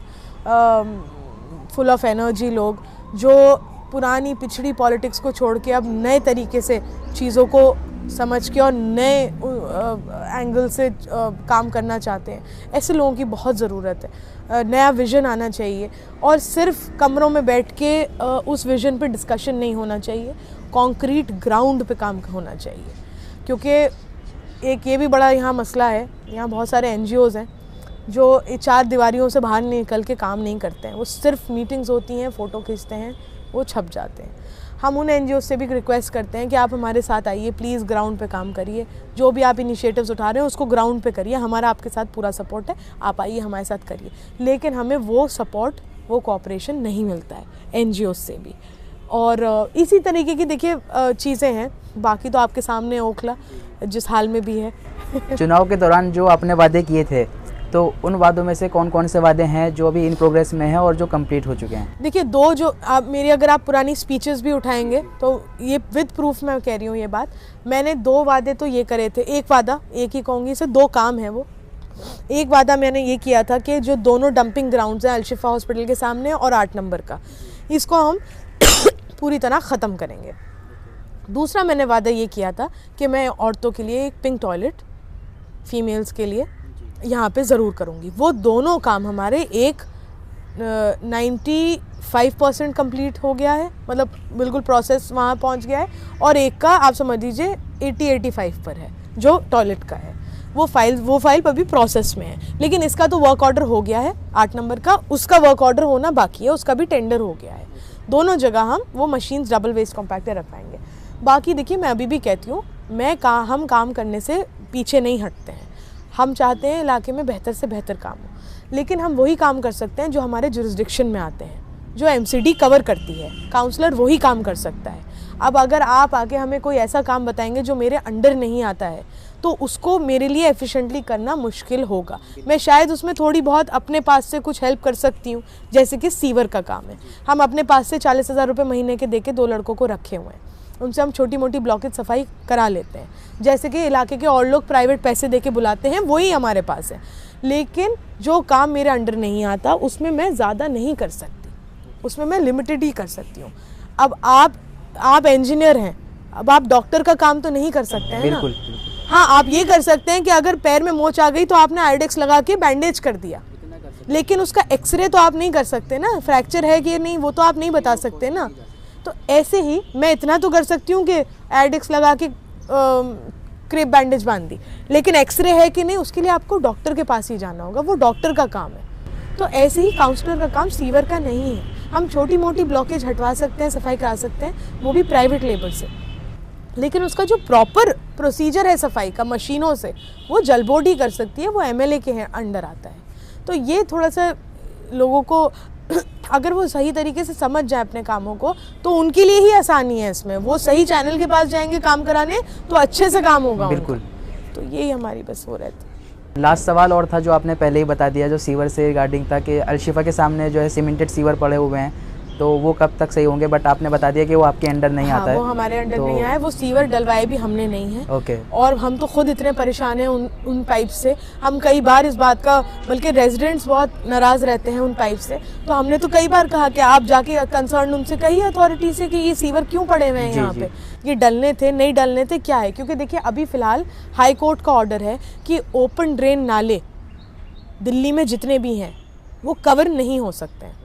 फुल ऑफ एनर्जी लोग, जो पुरानी पिछड़ी पॉलिटिक्स को छोड़ के अब नए तरीके से चीज़ों को समझ के और नए एंगल से काम करना चाहते हैं। ऐसे लोगों की बहुत ज़रूरत है। नया विज़न आना चाहिए, और सिर्फ कमरों में बैठ के उस विज़न पे डिस्कशन नहीं होना चाहिए, कॉन्क्रीट ग्राउंड पे काम होना चाहिए। क्योंकि एक ये भी बड़ा यहाँ मसला है, यहाँ बहुत सारे NGOs हैं जो 4 दीवारियों से बाहर निकल के काम नहीं करते हैं, वो सिर्फ मीटिंग्स होती हैं, फ़ोटो खींचते हैं, वो छप जाते हैं। हम उन NGOs से भी रिक्वेस्ट करते हैं कि आप हमारे साथ आइए, प्लीज़ ग्राउंड पे काम करिए, जो भी आप इनिशिएटिव्स उठा रहे हैं उसको ग्राउंड पे करिए, हमारा आपके साथ पूरा सपोर्ट है, आप आइए हमारे साथ करिए। लेकिन हमें वो सपोर्ट, वो कोऑपरेशन नहीं मिलता है NGOs से भी। और इसी तरीके की देखिए चीज़ें हैं, बाकी तो आपके सामने ओखला जिस हाल में भी है। चुनाव के दौरान जो आपने वादे किए थे, तो उन वादों में से कौन कौन से वादे हैं जो अभी इन प्रोग्रेस में हैं और जो कंप्लीट हो चुके हैं? देखिए, 2 जो आप मेरी अगर आप पुरानी स्पीचेस भी उठाएंगे तो ये विद प्रूफ मैं कह रही हूँ ये बात, मैंने 2 वादे तो ये करे थे। एक वादा, एक ही कहूँगी, इसे 2 काम है वो। एक वादा मैंने ये किया था कि जो दोनों डंपिंग ग्राउंड्स हैं अल-शिफा हॉस्पिटल के सामने और 8 नंबर का, इसको हम पूरी तरह ख़त्म करेंगे। दूसरा मैंने वादा ये किया था कि मैं औरतों के लिए एक पिंक टॉयलेट फीमेल्स के लिए यहाँ पे ज़रूर करूँगी। वो दोनों काम हमारे एक 95% कंप्लीट हो गया है, मतलब बिल्कुल प्रोसेस वहाँ पहुँच गया है, और एक का आप समझ लीजिए 80-85 पर है जो टॉयलेट का है। वो फाइल अभी प्रोसेस में है, लेकिन इसका तो वर्क ऑर्डर हो गया है। 8 नंबर का, उसका वर्क ऑर्डर होना बाकी है, उसका भी टेंडर हो गया है। दोनों जगह हम वो मशीन्स डबल वेस्ट कॉम्पैक्टर रखवाएंगे। बाकी देखिए, मैं अभी भी कहती हूँ, हम काम करने से पीछे नहीं हटते हैं। हम चाहते हैं इलाके में बेहतर से बेहतर काम हो, लेकिन हम वही काम कर सकते हैं जो हमारे जुरिस्डिक्शन में आते हैं, जो एमसीडी कवर करती है, काउंसलर वही काम कर सकता है। अब अगर आप आके हमें कोई ऐसा काम बताएंगे जो मेरे अंडर नहीं आता है तो उसको मेरे लिए एफिशिएंटली करना मुश्किल होगा। मैं शायद उसमें थोड़ी बहुत अपने पास से कुछ हेल्प कर सकती हूँ, जैसे कि सीवर का काम है। हम अपने पास से 40,000 रुपये महीने के देके 2 लड़कों को रखे हुए हैं, उनसे हम छोटी मोटी ब्लॉकेज सफाई करा लेते हैं। जैसे कि इलाके के और लोग प्राइवेट पैसे देके बुलाते हैं, वही हमारे पास है। लेकिन जो काम मेरे अंडर नहीं आता उसमें मैं ज़्यादा नहीं कर सकती, उसमें मैं लिमिटेड ही कर सकती हूँ। अब आप इंजीनियर हैं, अब आप डॉक्टर का काम तो नहीं कर सकते हैं ना। हाँ, आप ये कर सकते हैं कि अगर पैर में मोच आ गई तो आपने आयोडेक्स लगा के बैंडेज कर दिया, लेकिन उसका एक्सरे तो आप नहीं कर सकते ना, फ्रैक्चर है कि नहीं वो तो आप नहीं बता सकते ना। तो ऐसे ही मैं इतना तो कर सकती हूँ कि आयोडेक्स लगा के क्रेप बैंडेज बांध दी, लेकिन एक्सरे है कि नहीं उसके लिए आपको डॉक्टर के पास ही जाना होगा, वो डॉक्टर का काम है। तो ऐसे ही काउंसलर का काम सीवर का नहीं है। हम छोटी मोटी ब्लॉकेज हटवा सकते हैं, सफाई करा सकते हैं, वो भी प्राइवेट लेबर से, लेकिन उसका जो प्रॉपर प्रोसीजर है सफाई का मशीनों से, वो जल बोर्ड ही कर सकती है, वो एमएलए के अंडर आता है। तो ये थोड़ा सा लोगों को अगर वो सही तरीके से समझ जाए अपने कामों को तो उनके लिए ही आसानी है इसमें। वो सही चैनल के पास जाएंगे काम कराने तो अच्छे से काम होगा बिल्कुल। तो यही हमारी बस वो रहती। लास्ट सवाल और था जो आपने पहले ही बता दिया, जो सीवर से रिगार्डिंग था कि अलशिफा के सामने जो है सीमेंटेड सीवर पड़े हुए हैं, तो वो कब तक सही होंगे, बट आपने बता दिया कि वो आपके अंडर नहीं आता है। वो हमारे अंडर नहीं आया है, वो सीवर डलवाए भी हमने नहीं है। ओके। और हम तो खुद इतने परेशान हैं उन पाइप से, हम कई बार इस बात का, बल्कि रेजिडेंट्स बहुत नाराज़ रहते हैं उन पाइप से, तो हमने तो कई बार कहा कि आप जाके कंसर्न उनसे कहिए अथॉरिटी से कि ये सीवर क्यों पड़े हुए हैं यहाँ पे, ये डलने थे नहीं डलने थे क्या है। क्योंकि देखिए अभी फ़िलहाल हाई कोर्ट का ऑर्डर है कि ओपन ड्रेन नाले दिल्ली में जितने भी हैं वो कवर नहीं हो सकते हैं,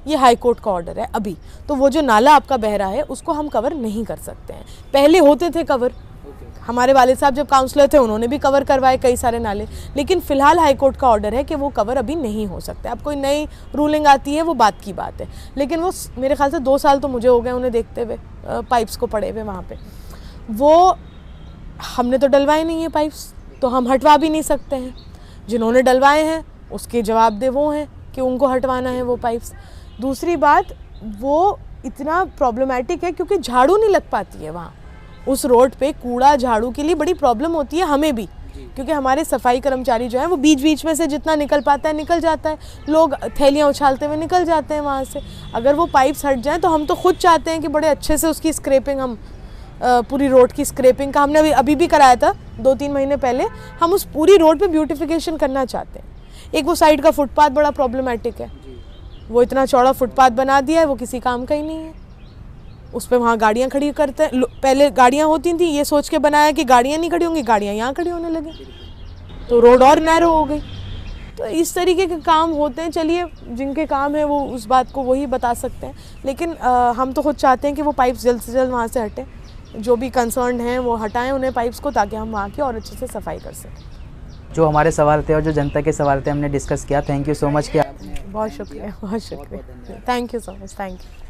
ये हाई कोर्ट का ऑर्डर है अभी। तो वो जो नाला आपका बह रहा है उसको हम कवर नहीं कर सकते हैं। पहले होते थे कवर, हमारे वालिद साहब जब काउंसलर थे उन्होंने भी कवर करवाए कई सारे नाले, लेकिन फ़िलहाल हाई कोर्ट का ऑर्डर है कि वो कवर अभी नहीं हो सकते। अब कोई नई रूलिंग आती है वो बात की बात है, लेकिन वो मेरे ख्याल से 2 साल तो मुझे हो गए उन्हें देखते हुए पाइप्स को पड़े हुए वहाँ पर। वो हमने तो डलवाए नहीं है पाइप्स, तो हम हटवा भी नहीं सकते हैं। जिन्होंने डलवाए हैं उसके जवाबदेह वो हैं कि उनको हटवाना है वो पाइप्स। दूसरी बात, वो इतना प्रॉब्लमेटिक है क्योंकि झाड़ू नहीं लग पाती है वहाँ उस रोड पे। कूड़ा झाड़ू के लिए बड़ी प्रॉब्लम होती है हमें भी, क्योंकि हमारे सफाई कर्मचारी जो हैं वो बीच बीच में से जितना निकल पाता है निकल जाता है, लोग थैलियाँ उछालते हुए निकल जाते हैं वहाँ से। अगर वो पाइप्स हट जाएँ तो हम तो खुद चाहते हैं कि बड़े अच्छे से उसकी स्क्रैपिंग, हम पूरी रोड की स्क्रैपिंग का हमने अभी भी कराया था 2-3 महीने पहले। हम उस पूरी रोड पे ब्यूटिफिकेशन करना चाहते हैं। एक वो साइड का फुटपाथ बड़ा प्रॉब्लमेटिक है, वो इतना चौड़ा फुटपाथ बना दिया है, वो किसी काम का ही नहीं है। उस पर वहाँ गाड़ियाँ खड़ी करते हैं, पहले गाड़ियाँ होती थी ये सोच के बनाया कि गाड़ियाँ नहीं खड़ी होंगी, गाड़ियाँ यहाँ खड़ी होने लगी तो रोड और नैरो हो गई। तो इस तरीके के काम होते हैं। चलिए, जिनके काम है वो उस बात को वही बता सकते हैं, लेकिन हम तो खुद चाहते हैं कि वो पाइप्स जल्द से जल्द वहाँ से हटें, जो भी कंसर्न हैं वो हटाएं उन्हें पाइप्स को, ताकि हम वहाँ की और अच्छे से सफाई कर सकें। जो हमारे सवाल थे और जो जनता के सवाल थे हमने डिस्कस किया। Thank you so much. बहुत शुक्रिया, बहुत शुक्रिया। Thank you so much, thank you.